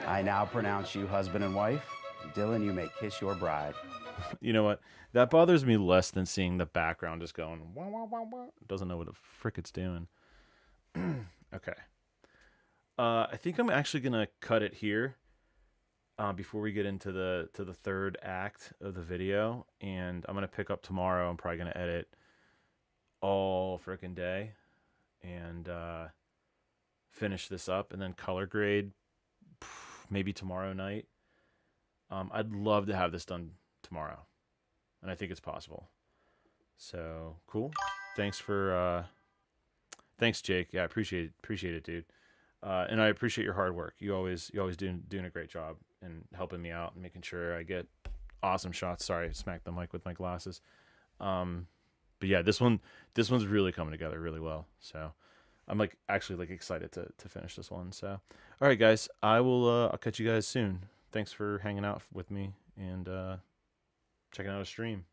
I now pronounce you husband and wife. Dylan, you may kiss your bride. You know what? That bothers me less than seeing the background just going wah, wah, wah, wah. Doesn't know what the frick it's doing. Okay. I think I'm actually gonna cut it here before we get into the third act of the video, and I'm gonna pick up tomorrow. I'm probably gonna edit all frickin' day and finish this up, and then color grade maybe tomorrow night. I'd love to have this done tomorrow, and I think it's possible. So cool. Thanks Jake. Yeah, I appreciate it, dude. And I appreciate your hard work. You always doing a great job and helping me out and making sure I get awesome shots. Sorry, I smacked the mic with my glasses. But yeah, this one's really coming together really well. So I'm actually excited to finish this one. So all right, guys, I'll catch you guys soon. thanks for hanging out with me and checking out a stream.